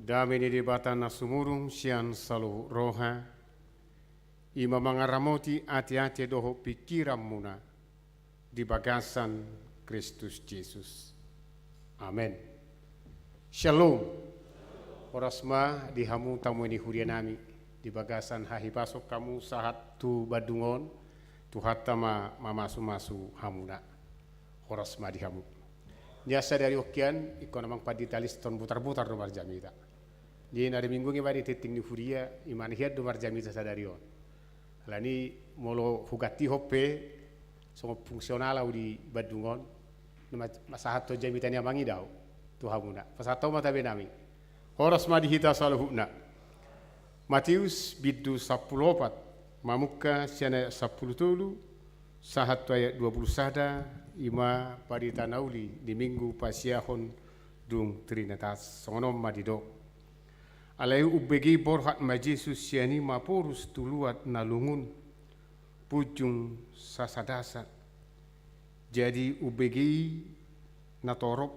Dami di batan nasumurung sian salu roha ima mangaramoti ati-ati doho pikiran muna di bagasan Kristus Yesus. Amen. Shalom. Orasma di hamu tamu ini hurianami di bagasan hahi pasok kamu sahat tu badungon tu hatama mamasu-masu hamuna. Orasma di hamu. Nyasa dari okian ikon amang paditalis ton butar-butar nomor jamita. Jadi nari minggu ngi bari titing ni furia iman hiat do marjami sadarion. Lani molo hugati hoppe songo fungsional au di badungon masahat to jamita ni amangi daw tu hamuna. Pasato mata benami. Horas ma dihita saluhuna. Matius biddu 14 mamukka siana 10 sahat ayat 20 sada ima parita nauli di minggu pasiahon dung trinitas songonom madido. Alai ubegi borhat majesus siani mapurus tuluat nalungun pujung sasadasa. Jadi ubegi natorop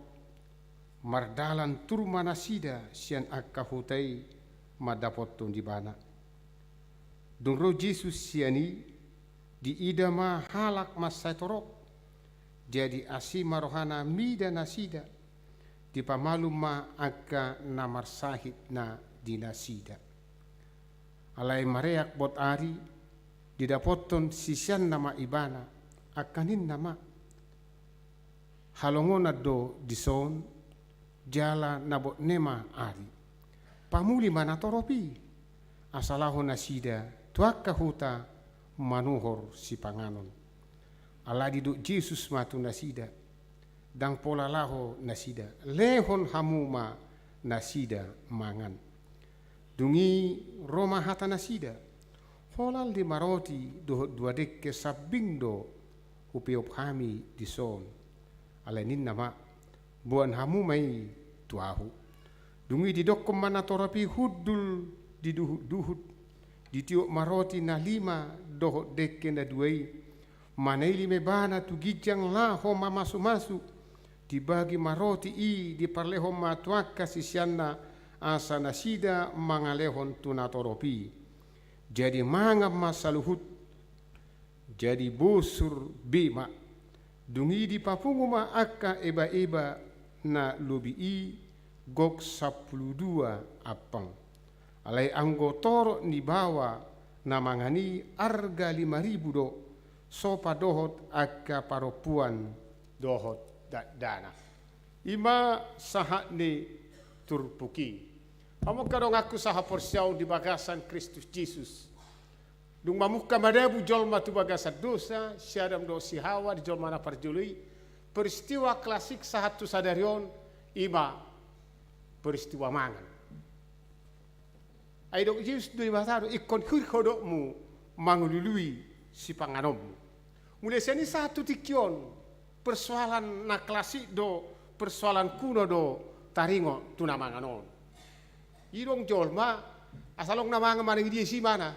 mardalan turmanasida sian akahutai madapotun di bana. Dungro Yesus siani di idama halak masaitorop. Jadi asima rohana mida nasida di pamaluma akka namar sahid na dinasida. Alai mareak bot ari didapoton sisian nama ibana akanin nama halongona do dison jala nabot nema ari pamuli mana toropi asalaho nasida tuakka huta manuhor si panganon ala diduk Jesus matu nasida dang pola laho nasida lehon hamuma nasida mangan dungi Roma hata nasida holal di maroti dua dekke sabindo upiop kami di son alainin nama buan hamu mai tuahu dungi di dokkom mana torapi hudul di duhut di tiok maroti na 5 doho dekke na duai manaili me bana tu gijang laho mamasu-masu dibagi maroti i di parleho matuaka sisianna asa nasida mangalehon tunatoropi jadi mangap masaluhut jadi busur bima dungi di papunguma akka eba-eba na lubi i gok 12 apang alai anggotoro ni bawa namangani arga 5.000 do sopa dohot akka paropuan dohot dana. Ima sahat ni turpuki. Amo kadong aku saha porsiau di bagasan Kristus Jesus. Dung mamukka madabu jolma tu bagasan dosa, syadam do si hawa di jolma na parjului. Peristiwa klasik sahat tu sadarion ima peristiwa mangan. Ai dok Jesus do ibataru ikon kodokmu mangulului si panganommu. Mulai sini satu tikion persoalan na klasik do persoalan kuno do taringo tu namanganon. Irong jolma asalong namangan maring dia si mana.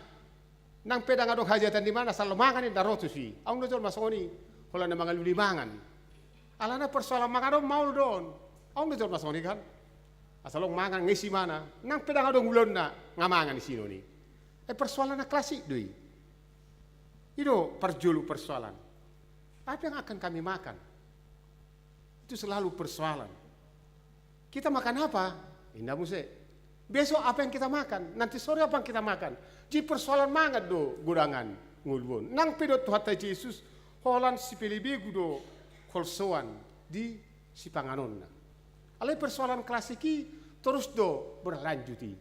Nang pedang adong hajatan di mana asal mangan ni darotu si. Aung do jolma songoni hola namangan luli mangan. Alana persoalan manganon mau don. Aung do jolma songoni kan. Asalong mangan ngisi mana. Nang pedang adong ulon na ngamangan di sino ni. Persoalan na klasik doi. Itu perjulu persoalan. Apa yang akan kami makan? Itu selalu persoalan. Kita makan apa? Indah muse. Besok apa yang kita makan? Nanti sore apa yang kita makan? Di persoalan mangat do gudangan ngulwon. Nang pedot Tuhan Yesus holan si pelibe gudo kolsoan di si panganon. Alai persoalan klasiki terus do berlanjuti.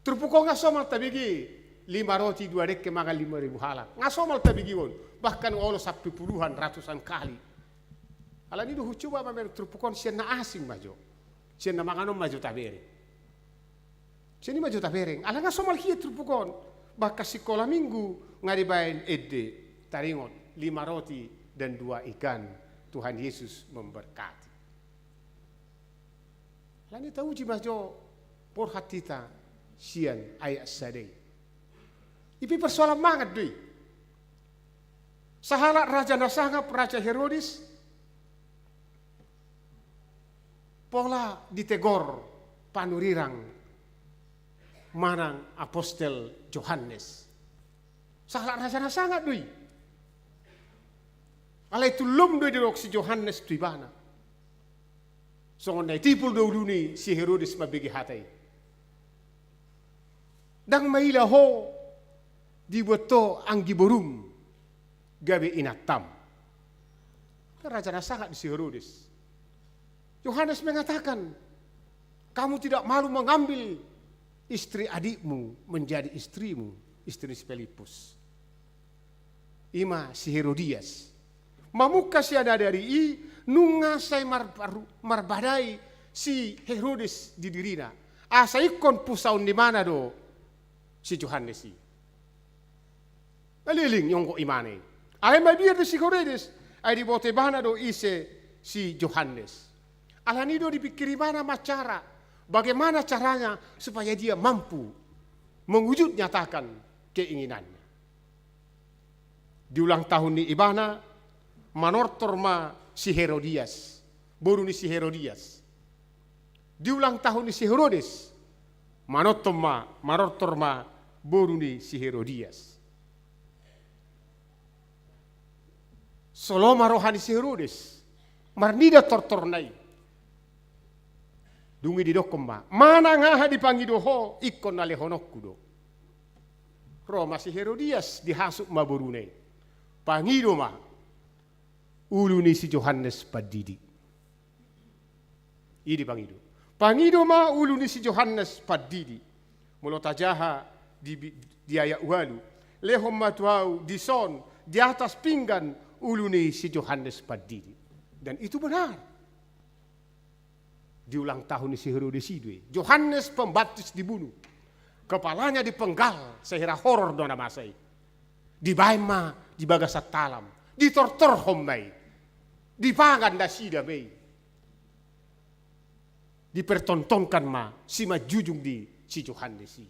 Terpukau ngasomal tabigi 5 roti 2 dek makan 5.000 halak. Ngasomal tabigi won. Bahkan Allah sampai puluhan ratusan kali. Alan itu coba memang terpukau siena asing majo. Siena makanon majo tabere. Sini maju tabereng. Alang ngasomal hiya terpukau. Bahkan sekolah minggu ngadibain ede taringot 5 roti dan 2 ikan. Tuhan Yesus memberkati. Alang tahu ji majo por hatita sian ayat sadai. Ipi persoalan mangat doi. Sahala raja nasangap raja Herodes pola ditegor panurirang manang apostel Yohanes. Salah rasanya sangat doi. Alai tulum doi dirok si Yohanes tu ibana. Songon dai tipul do duni si Herodes mabigi hatai. Dang maila ho dibuato ang giborum gabe inatam. Raja sangat di si Herodes. Yohanes mengatakan, kamu tidak malu mengambil istri adikmu menjadi istrimu, istri Filipus. Ima si Herodias. Mamuka si ada dari nunga say marbadai si Herodes di dirina. Asa ikon pusaun di mana do si Yohanes si. Aliling yung ko imane. Ay mabir do si Herodes ay di bote bana do ise si Yohanes. Alanido dipikiri mana macara. Bagaimana caranya supaya dia mampu mewujud nyatakan keinginannya. Di ulang tahun ni ibana manortorma si Herodias, baru ni si Herodias. Di ulang tahun ni si Herodes, manortorma baru ni si Herodias. Soloma rohani si Herodes, marnida tortornai. Dungi di dokomba. Mana ngaha dipangido ho ikon nale honokku do. Roma si Herodias dihasuk maburune. Pangido ma. Ulu ni si Yohanes padidi. Ini pangido. Pangido ma ulu ni si Yohanes padidi. Mulo tajaha di ayat walu. Lehom matuau dison di atas pinggan ulu ni si Yohanes padidi. Dan itu benar. Di ulang tahun si Herodes itu, Yohanes Pembaptis dibunuh, kepalanya dipenggal sehingga horor dona masai, dibaima di bagasat talam, ditortor hommai, dipangan dasida mei, dipertontonkan ma si majujung di si Yohanes si.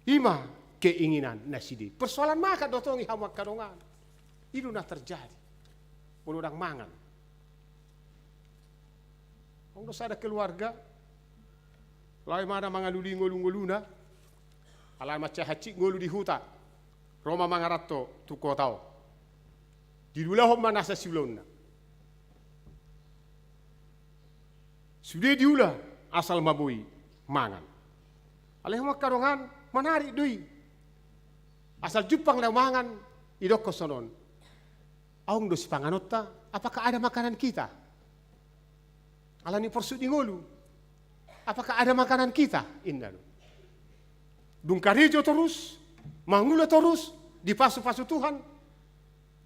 Ima keinginan nasidi, persoalan maka dotongi hamak kadongan, itu nak terjadi, menurang mangan. Kalau ada keluarga, lai mana mangaluli ngolu-ngoluna, alai macam hacik ngolu di huta, Roma mangarato tu kotau. Di dula hom mana sasilonna. Sudah diulah asal mabui mangan. Alai hom karongan menarik dui. Asal jupang lemangan idoko sonon. Aung dos panganota, apakah ada makanan kita? Alani porsut ngolu. Apakah ada makanan kita? Indah. Dung karejo terus, mangula terus, dipasu-pasu Tuhan.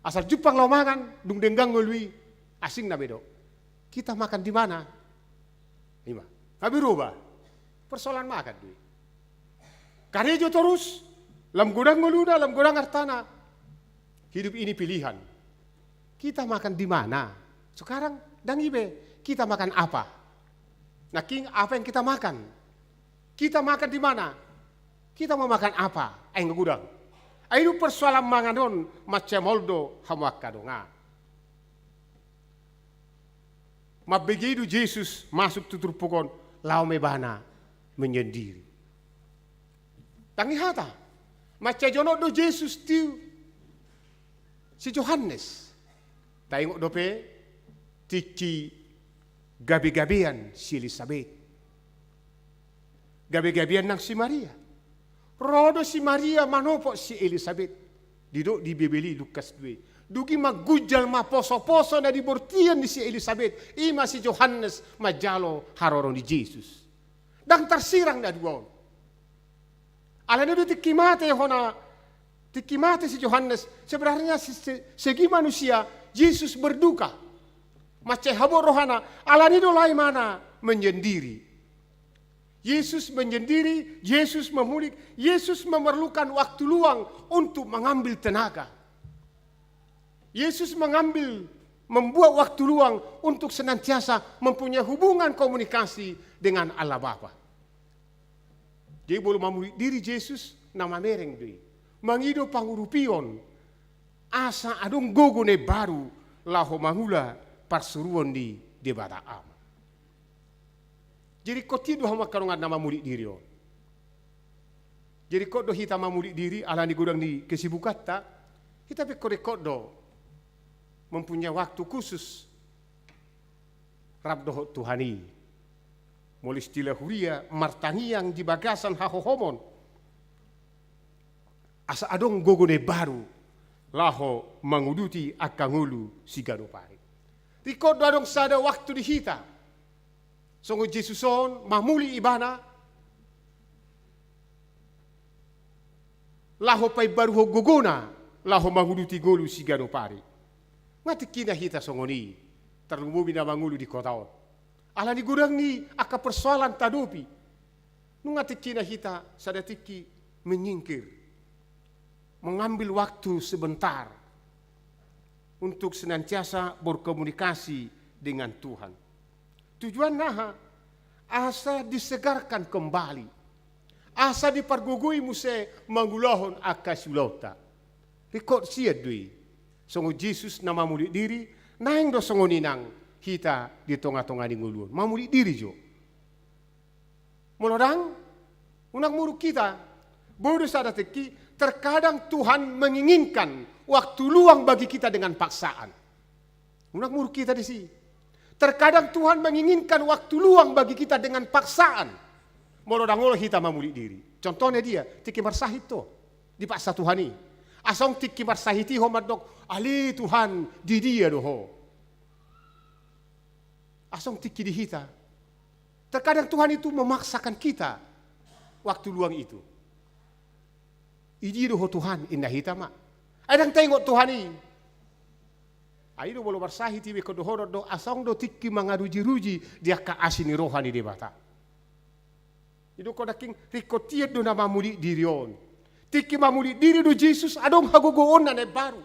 Asal jupang lemangan, dung denggang ngolui, asing na bedo. Kita makan di mana? Lima. Kami rubah. Persoalan makan dui. Karejo terus, lam gudang ngoluna, lam gudang artana. Hidup ini pilihan. Kita makan di mana? Sekarang dang ibe, kita makan apa? Nah, king apa yang kita makan? Kita makan di mana? Kita mau makan apa? Aing gudang. Ayo persoalan manganon macam moldo hamakadonga. Mabegitu Yesus masuk tutur pokon lau mebana menyendiri. Tangi hata. Macam jono do Yesus tiu si Yohanes. Tengok dope tiki gabi-gabian si Elizabeth. Gabi-gabian nang si Maria. Rodo si Maria manopo si Elizabeth. Diduk di Bibeli Lukas 2. Dugi magujal ma poso-poso na dibortian di si Elizabeth. Ima si Yohanes majalo haroron di Jesus. Dan tersirang na duon. Alana do tikimate hona tikimate si Yohanes. Sebenarnya segi manusia Yesus berduka. Macam habor rohana, alani dolai mana menyendiri. Yesus menyendiri, Yesus memulik, Yesus memerlukan waktu luang untuk mengambil tenaga. Yesus membuat waktu luang untuk senantiasa mempunyai hubungan komunikasi dengan Allah Bapa. Jadi boleh memulik diri Yesus nama mereng dui. Mangido pangurupion. Asa adong gogone baru laho mangula parsuruan di debata am. Jadi kau tidur hama karungan nama murid diri on. Jadi kau do hita murid diri ala di gudang di kesibukan tak. Kita kau do mempunyai waktu khusus. Rab doh Tuhani. Molis tila huria martangiang di bagasan hahohomon. Asa adong gogone baru. Laho menguduti akangulu si gadopari. Rikod dadong sada waktu dihita. Songo Jesuson mamuli ibana. Laho pai baru gogona. Laho menguduti golu si gadopari. Ngati kina hita songo ni. Terlumubi na mangulu di kotaon. Ala ni gudang ni aka persoalan tadopi. Nungati kina hita sadatiki menyingkir. Mengambil waktu sebentar untuk senantiasa berkomunikasi dengan Tuhan. Tujuan naha asa disegarkan kembali. Asa dipargugui muse mangulahon akasulota. Rikot siya dui. Songo Yesus na mamuli diri, naing do songo ninang hita di tonga-tonga di nguluan. Mamuli diri jo. Molodang, unang muruk kita, bodoh sadateki, terkadang Tuhan menginginkan waktu luang bagi kita dengan paksaan. Unak muruk kita di sini. Terkadang Tuhan menginginkan waktu luang bagi kita dengan paksaan. Molodangolo kita mamuli diri. Contohnya dia, tiki marsahit to. Dipaksa Tuhan ini. Asong tiki marsahiti homat dok. Ali Tuhan di dia doho. Asong tiki di hita. Terkadang Tuhan itu memaksakan kita waktu luang itu. Iji doho Tuhan indah hitama. Adang tengok Tuhan ini. Ayo bolo barsahi tibe ko dohoro do asong do tikki mangaruji-ruji dia ka asini rohani debata. Ido ko daking rikotiet do nama muli dirion. Tikki mamuli diri do Jesus adong hagogoon na baru.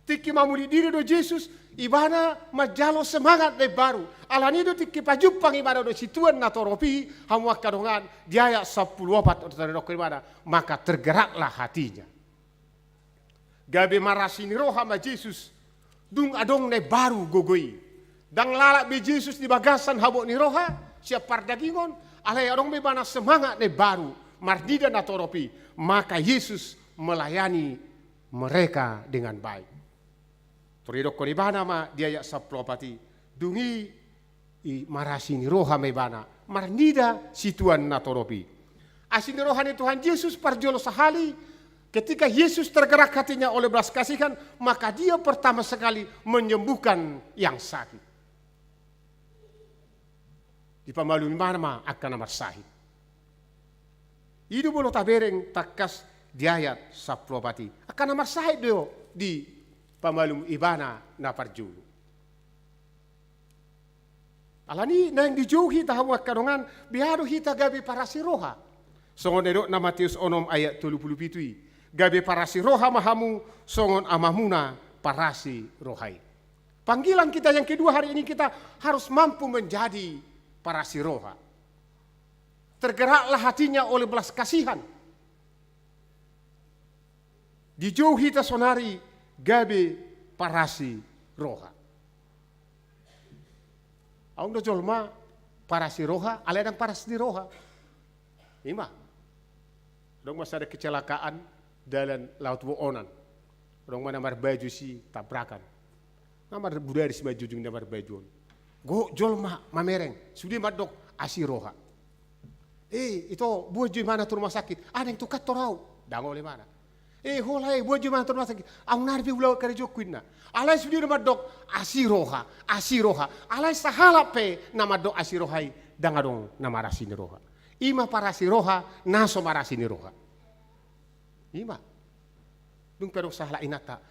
Tikki mamuli diri do Jesus ibana majalo semangat na baru. Alani do tikki pajupang ibana do situan na toropi hamwa kadongan diaya 10 opat atau ibada maka tergeraklah hatinya. Gabe marasini roha ma Jesus dung adong ne baru gogoi. Dang lalak be Jesus di bagasan habok ni roha siap pardagingon alai adong be bana semangat ne baru mardida na toropi maka Yesus melayani mereka dengan baik. Turidok ko ni bana ma diaya 10 pati dungi i marasini roha me bana marnida situan na toropi. Asini rohani Tuhan Yesus parjolo sahali, ketika Yesus tergerak hatinya oleh belas kasihan, maka dia pertama sekali menyembuhkan yang sakit. Di pamalumi mana akan namar sahid. Itu bolo tabereng takas di ayat 10 akan namar sahid do di pamalum ibana na parjulu. Alani na yang dijauhi tahamu akarongan biharu hita gabi parasi roha. Songon edok na Matius 6 ayat 37. Gabi parasi roha mahamu songon amamuna parasi rohai. Panggilan kita yang kedua hari ini, kita harus mampu menjadi parasi roha. Tergeraklah hatinya oleh belas kasihan. Dijauhi tasonari gabe parasi roha. Aung do jolma parasi roha, aledang parasi roha. Ima. Dong masa ada kecelakaan dalam laut Woonan. Dong mana namar baju si tabrakan. Namar budaya si baju jung namar baju. Go jolma mamereng, sudi madok asi roha. Itu buah di mana tu rumah sakit? Ada yang tukat torau, dango le mana? Holai buah di mana tu rumah sakit? Ang narbi ulau kerja kuina. Alai sudi nama dok asi roha. Alai sahala pe nama dok asi rohai, dangadong nama rasini roha. Ima parasi roha, naso marasini roha. Ima. Dung perong sahala inata.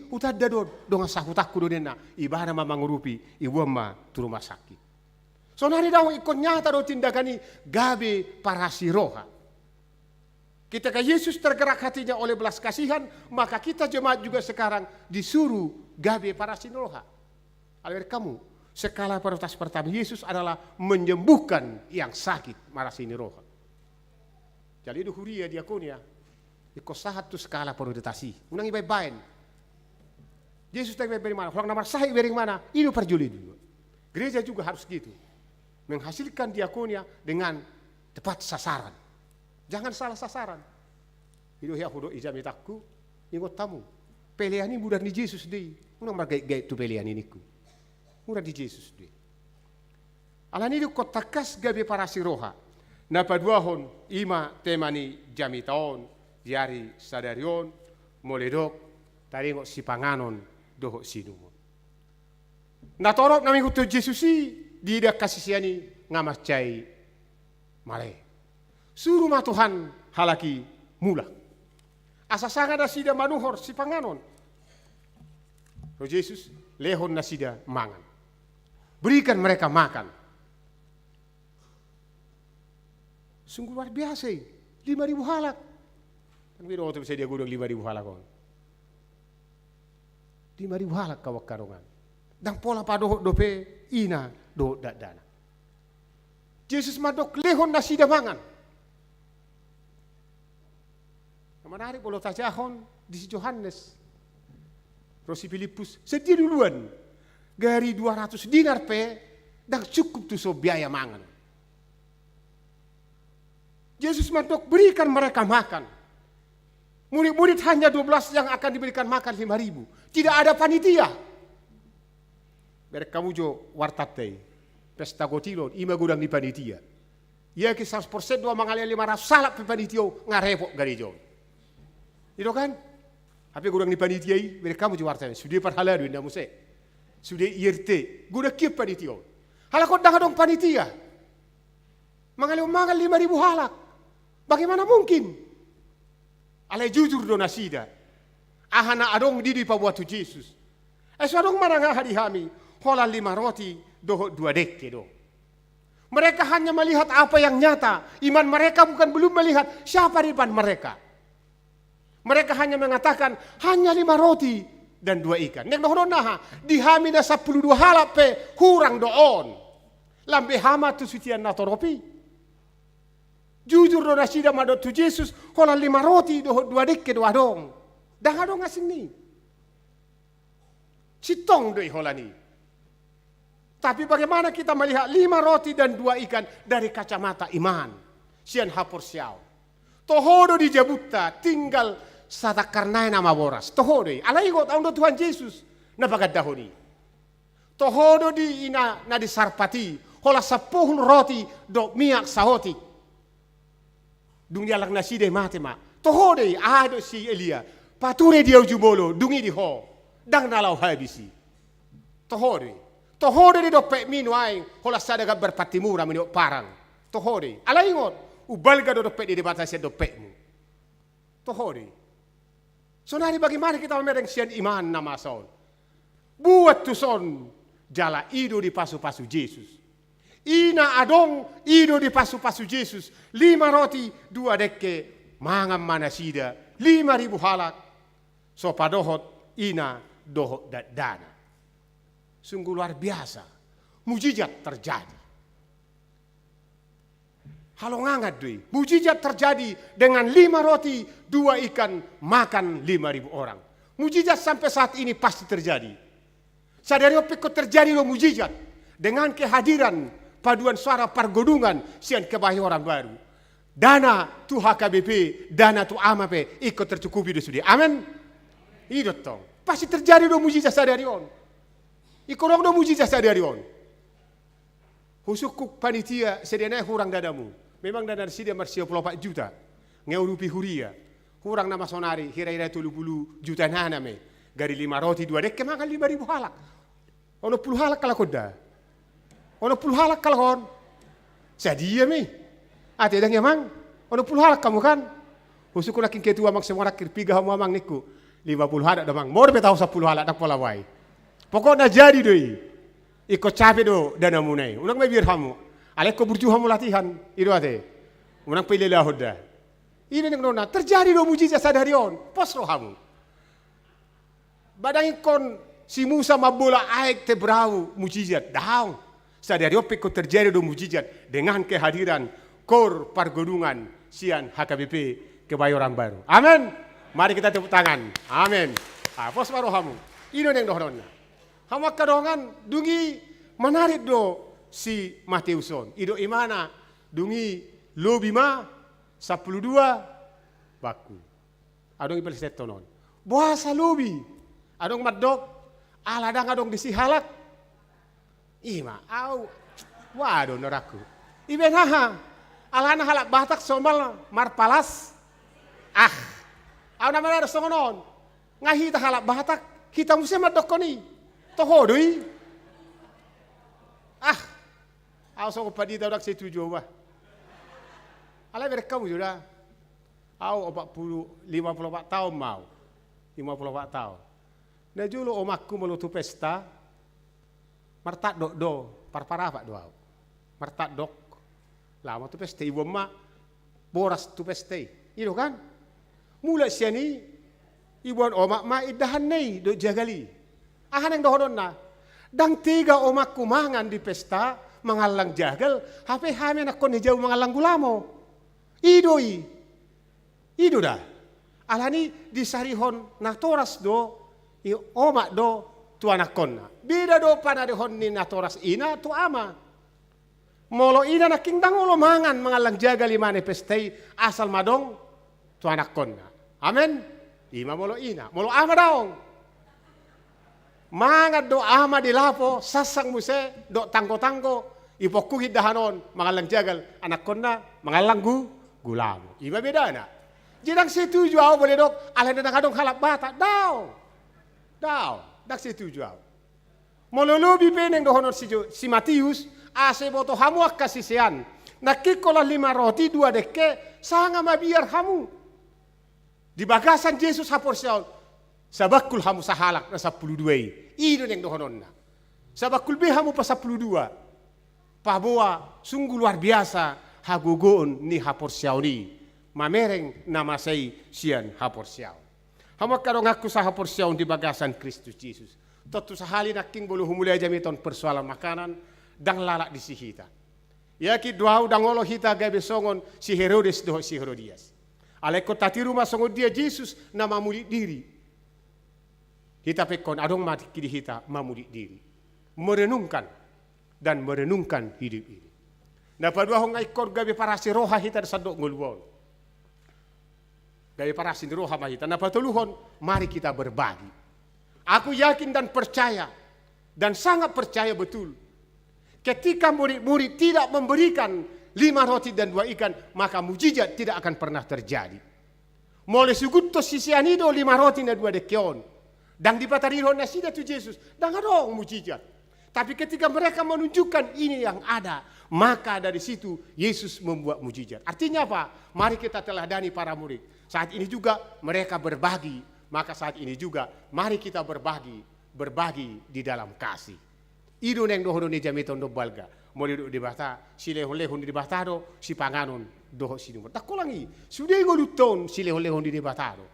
Utad dadon dong sahutakku dona. Ibana mamangurupi iwama tu rumah sakit. So nari daw ikon nyata do tindakani gabe parasi roha. Ketika Yesus tergerak hatinya oleh belas kasihan, maka kita jemaat juga sekarang disuruh gabe parasi roha. Alur kamu, skala prioritas pertama Yesus adalah menyembuhkan yang sakit marasini roha. Jadi itu huria diakonia. Iko satu skala prioritasi. Unang ibai-bain. Yesus tak ibai mana? Orang nomor sahih bering mana? Ini perjuli dulu. Gereja juga harus gitu. Menghasilkan diakonia dengan tepat sasaran. Jangan salah sasaran. Itu ya hudo ijamitakku, ingot tamu. Pilihan ini mudah di Yesus deh. Unang margai tu pilihan ini ku. Mudah di Yesus deh. Alan itu kotakas gabe parasi roha. Napaduahon ima temani jamitaon diari sadarion moledok taringok sipanganon dohok sinumon. Natorok nami kutu Yesusi dia kasih siani ngamascai male. Suruh ma Tuhan halaki mula. Asasanga da sida manuhor si panganon. Roh Yesus lehon na sida mangan. Berikan mereka makan. Sungguh luar biasa. 5.000 halak. Kan biro waktu bisa dia gudang 5.000 halak kon. 5.000 halak kawak karungan. Dan pola padoh dope ina do dana. Yesus madok lehon nasi damangan. Menarik kalau tajahon di si Yohanes. Rosi Filipus sedih duluan. Dari 200 dinar pe dan cukup tuh so biaya mangan. Yesus madok berikan mereka makan. Murid-murid hanya 12 yang akan diberikan makan 5.000. Tidak ada panitia. Mereka kamu jo wartatai, pesta gotilon, ima gudang di panitia. Ya ki 100% dua mangalia 500 salap di panitia ngarepok gari jo. Itu kan? Tapi gudang di panitia mereka kamu jo wartatai. Sudah parhala duit namu se. Sudah IRT, gudang kiep panitia. Halakot dah dong panitia. Mangalia 5.000 halak. Bagaimana mungkin? Alai jujur do nasida. Ahana adong didi pabuat tu Yesus. Adong mana ngahadi hami. Hola 5 roti, doh 2 dekke do. Mereka hanya melihat apa yang nyata. Iman mereka belum melihat siapa di depan mereka. Mereka hanya mengatakan hanya 5 roti dan 2 ikan. Nek doh naha dihamina 12 halap pe hurang doon. Lambe hama tu sucian natoropi. Jujur do nasida madot tu Yesus hola 5 roti doh 2 dekke do adong. Dah adong asing ni. Citong doi hola ni. Tapi bagaimana kita melihat 5 roti dan 2 ikan dari kacamata iman. Sian hapor siau. Tohodo di Jabutta tinggal satakarnai nama boras. Tohodo. Alaigo tahun do Tuhan Yesus. Napagad dahoni. Tohodo di ina na di Sarpati. Hola 10 roti do miak sahoti. Dunia lang nasi deh mate ma. Toho deh ado si Elia. Pature dia ujubolo dungi di ho. Dang nalau habisi. Toho deh. Toho deh dopek minu aing. Hola sadaga berpatimura meni parang. Toho deh. Ala ingot. Ubal ga dopek di batasi dopekmu. Toho deh. Sonari bagaimana kita memereng sian iman nama son. Buat tu son jala ido di pasu-pasu Yesus. Ina adong ido di pasu-pasu Yesus. 5 roti 2 dekke mangam manasida 5.000 halak. So padohot ina dohot dana. Sungguh luar biasa. Mujizat terjadi. Halongangat doi. Mujizat terjadi dengan 5 roti 2 ikan makan 5.000 orang. Mujizat sampai saat ini pasti terjadi. Sadari opiko terjadi lo mujizat dengan kehadiran paduan suara pergodungan sian kebahi orang baru. Dana tu HKBP, dana tu AMAP ikut tercukupi do sudi. Amin. Itu tong. Pasti terjadi lo mujizat sadari on. Ikorong do mujizat sadari on. Husukuk panitia sedianai hurang dadamu. Memang dana sidia marsia 4 juta. Ngeurupi huria. Hurang nama sonari kira-kira 30 juta nana me. Gari 5 roti 2 dekke makan 5.000 halak. Ono 10 halak kala koda. Ono 10 halak kala hon. Sadia me. Ate dang yamang. Ono 10 halak kamu kan. Husuku naking ketua mang semua rakir piga hamu amang niku. 50 halak damang. Mau betau 10 halak dak pola wai. Pokoknya jadi doi. Iko capek do dana munai. Unang may biar hamu. Alek ko burju hamu latihan. Ido ate. Unang pili lahoda. Ini yang nona terjadi do mujizat sadari on. Pos lo hamu. Badang kon si Musa mabola aek te brau mujizat. Daung. Sadari opik ko terjadi do mujizat dengan kehadiran kor pargodungan sian HKBP Kebayoran Baru. Amin. Mari kita tepuk tangan. Amin. Pos baru hamu. Ini yang nona. Hamak kadongan dungi menarik do si Mateuson. Ido imana dungi lobi ma 12 baku. Adong ipel setonon. Buasa lobi. Adong madok. Aladang adong disi halak. Ima au. Waduh neraku. Iben haha. Alana halak batak somal marpalas. Au namanya ada songonon. Ngahita halak batak. Kita mesti madok koni. Tohodoi. Aku so padi tahu dak setuju bah. Alai mereka sudah. Aku 54 tahun mau. 54 tahun. Nah julu omakku melutu pesta. Martak dok do. Parpara pak doa. Martak dok. Lama tu pesta ibu emak. Boras tu pesta. Itu kan. Mulai siani. Ibuan omak ma idahan nih dok jagali. Ahan yang dohodon na. Dang 3 omakku mangan di pesta. Mengalang jagal, HP hame nak kon jauh mengalang gulamo. Idoi. Ido dah. Alani disarihon natoras do, i omak do tu anak konna. Beda do pada dehon ni natoras ina tu ama. Molo ina nak kingdang olo mangan mengalang jagal imane pestai asal madong tu anak konna. Amin. Ima molo ina, molo ama daong. Mangat do ama di lapo, sasang muse, do tangko-tangko, ipokuhid dahanon, mangalang jagal, anak konna, mangalang gulamo. Iba beda na. Jidang setuju ako boleh dok, alay na nakadong halap bata, daw, dak setuju ako. Mololobi peneng dohonon si Matius, ase boto hamu ak kasisian, nakikola 5 roti 2 dekke, sanga mabiar hamu. Di bagasan Yesus hapor siyaw, sabakul hamu sahalak na 12. Ido yang dohonon na. Sabakul be hamu pa 12. Paboa sungguh luar biasa hagogoon ni hapor siyaw ni. Mamereng namasay siyan hapor siyaw. Hamak karong aku sa hapor siyaw di bagasan Kristus Jesus. Totu sa halin aking bulu humulay jamiton persoalan makanan dang lalak di si hita. Yaki duaw dangolo hita gabe songon si Herodes doho si Herodias. Aleko tatiru masongon dia Jesus na mamuli diri. Hita pekon adong mati kidi hita mamuli diri. Merenungkan dan merenungkan hidup ini. Na padua hong aikor gabe parasi roha hita sadok ngulwon. Gabe parasi roha mahita. Na patuluhon mari kita berbagi. Aku yakin dan percaya dan sangat percaya betul. Ketika murid-murid tidak memberikan 5 roti dan 2 ikan, maka mujizat tidak akan pernah terjadi. Mole sugutto sisianido 5 roti dan 2 dekion. Dan di Patariro nasida tu Yesus, dan ada mujizat. Tapi ketika mereka menunjukkan ini yang ada, maka dari situ Yesus membuat mujizat. Artinya apa? Mari kita teladani para murid. Saat ini juga mereka berbagi, maka saat ini juga mari kita berbagi di dalam kasih. Ido neng doho ni jamiton do balga. Moli do di bata, si leho-leho di batado, si panganon doho sinumon. Tak kolangi, sudah ngoluton si leho-leho di batado.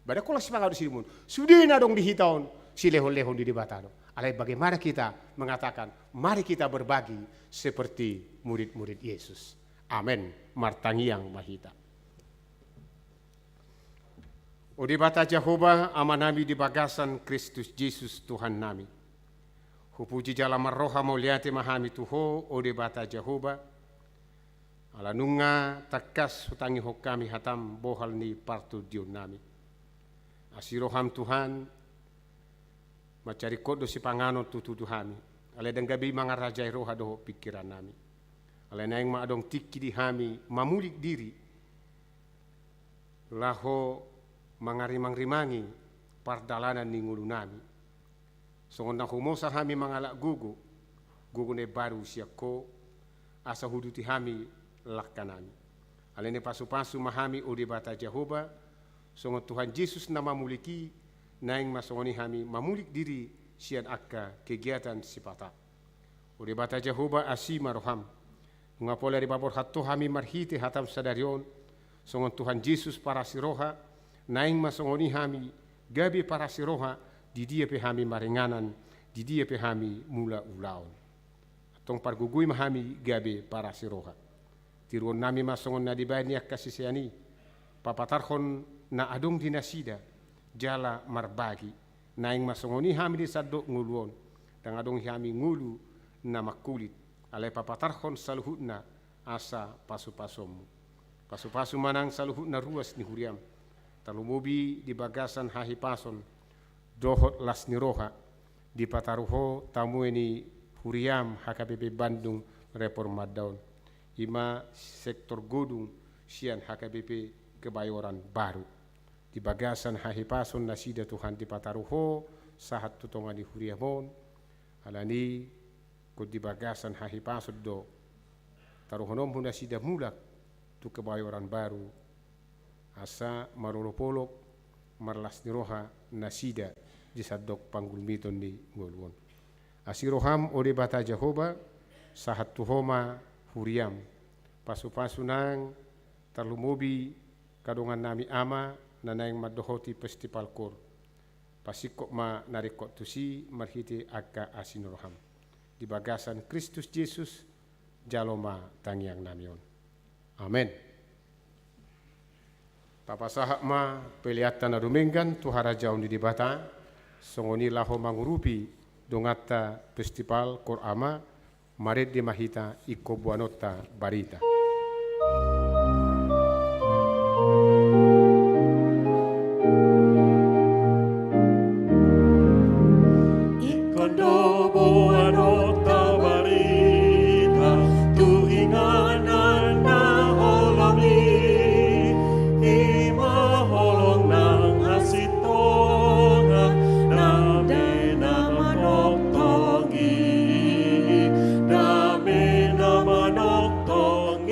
Bada kolang si panganon sinumon. Sudah nadong di hiton si leho-leho di batado. Alai bagaimana kita mengatakan, mari kita berbagi seperti murid-murid Yesus. Amin. Martangiang mahita. O di bata Jehovah amanami di bagasan Kristus Yesus Tuhan nami. Hupuji jalan roha mauliate mahami tuho o di bata Jehovah. Alanunga takas hutangi hokami hatam bohal ni partu diun nami. Asiroham Tuhan macari kodo si pangano tutudu hami. Ale denggabi mangarajai roha doho pikiran nami. Ale naing maadong tiki di hami mamulik diri. Laho mangarimang-rimangi pardalanan ni ngulu nami. Songon na humosa hami mangalak gugu ne baru siako asa huduti hami lakkanami. Alene pasu-pasu mahami udi bata Jehovah, songon Tuhan Yesus na mamuliki, naing masongoni hami mamulik diri sian akka kegiatan sipata. Udi bata Jehovah asi maroham, ngapole di babor hatto hami marhite hatam sadarion, songon Tuhan Yesus para siroha, naing masongoni hami gabi para siroha, di dia pehami maringanan, di dia pehami mula ulaon. Atong pargugui mahami gabe para siroha. Tiruon nami masongon na dibayad niya kasisiani, papatarhon na adong dinasida, jala marbagi, naing masongoni hami di sadok nguluon, dan adong hami ngulu na makulit, alay papatarhon saluhut na asa pasu-pasomu. Pasu-pasu manang saluhut na ruas ni huriam, talumubi di bagasan hahipason, dohot las niroha di pataruho tamu ini huriam HKBP Bandung Reformadaun ima sektor Godung sian HKBP Kebayoran Baru di bagasan hahipason nasida Tuhan di pataruho sahat tutongan di huriamon alani kod di bagasan hahipason do taruhonom nasida mulak tu Kebayoran Baru asa marulopolok marlas niroha nasida di sadok panggulmiton ni ngulwon. Asiroham ode bata Jehovah sahat tuhoma huriam. Pasu-pasu nang talumubi kadongan nami ama nanayang madohoti festival kor. Pasikok ma narikot tusi marhiti akka asinuroham. Di bagasan Kristus Yesus jaloma tangiang namion. Amen. Papasahak ma peliatan na rumenggan tuhara jaun di bata. Songoni laho mangurupi dongata festival Korama maret di mahita iko buanota barita. Ikondo buanota barita tuhinganan na holongi ima holong nang asitonga dame na manoktongi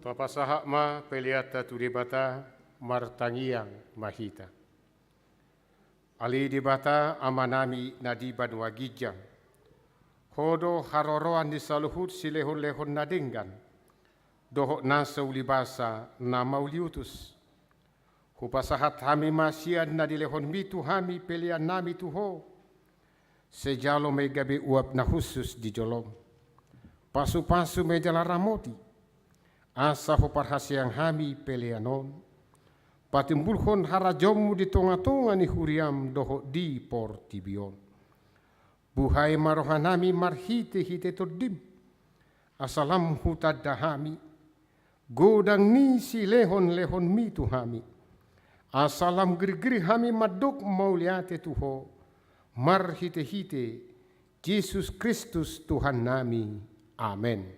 Papasahak ma peliata tu debata martangiang mahita. Ali debata amanami nadi banua gijang. Hodo haroroan di saluhut silehon-lehon nadenggan. Dohok nasa ulibasa na mauliutus. Hupasahat hami masian na dilehon mitu hami pelian nami tuho. Sejalo may gabi uap na khusus di jolom. Pasu-pasu may jalaramoti. Asa huparhasyang hami pelianon. Patimbulhon harajomu di tonga-tonga ni huriam doho di portibion. Buhay marohanami marhite-hite todim. Asalam hutad dahami. Godang ni si lehon-lehon mitu hami. Asalam geri-geri hami maduk mauliate tuho. Marhite-hite, Yesus Kristus Tuhan nami. Amen.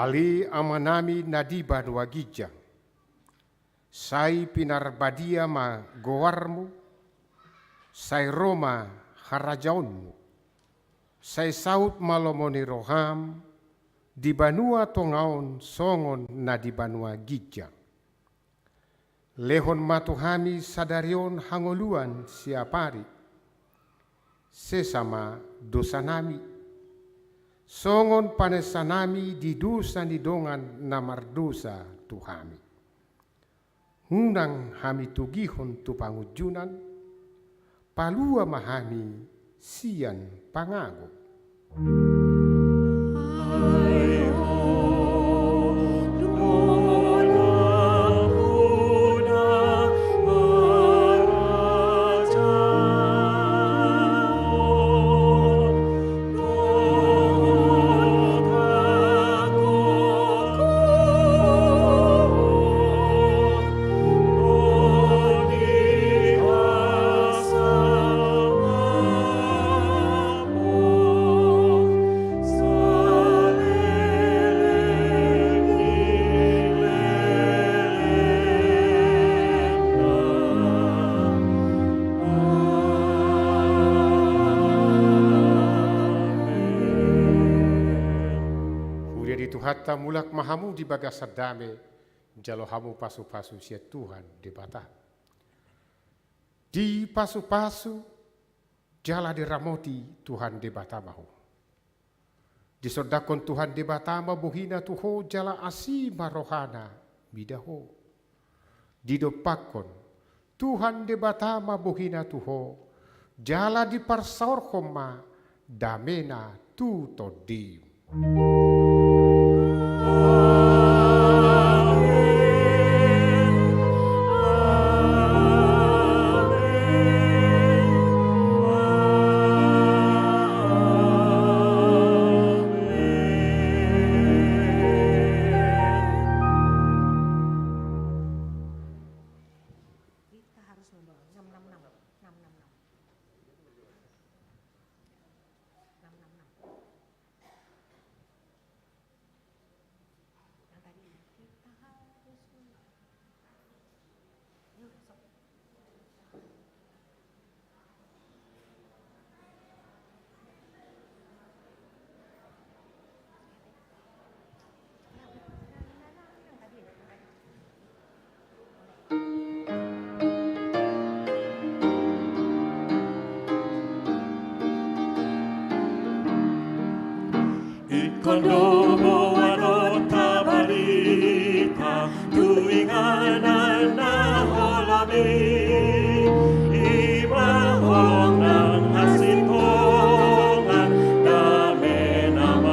Ali amanami nadiban wagija. Sai pinarbadia ma gowarmu. Sai Roma harajaunmu. Sai saut malomoni roham. Di banua tongaon songon nadibanua gija. Lehon matuhami sadarion hangoluan siapari. Sesama dosanami. Songon panesanami di dosa ni dongan namardosa tuhami. Hunang hami tugihon tu pangujunan, palua mahami sian pangago. Hatta mulak mahamu di bagasar dame jalo hamu pasu-pasu sia Tuhan di bata. Di pasu-pasu jala di ramoti Tuhan di bata mahu. Di sodakon Tuhan di bata buhina tuho jala asima rohana bidaho. Di dopakon Tuhan di bata buhina tuho jala di parsaur koma damena tu todim. Kondo anota balita tuinganan na holami iba holong ng hasitongan dame na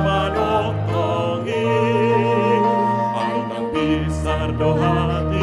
manoktongi ay nang pisar dohati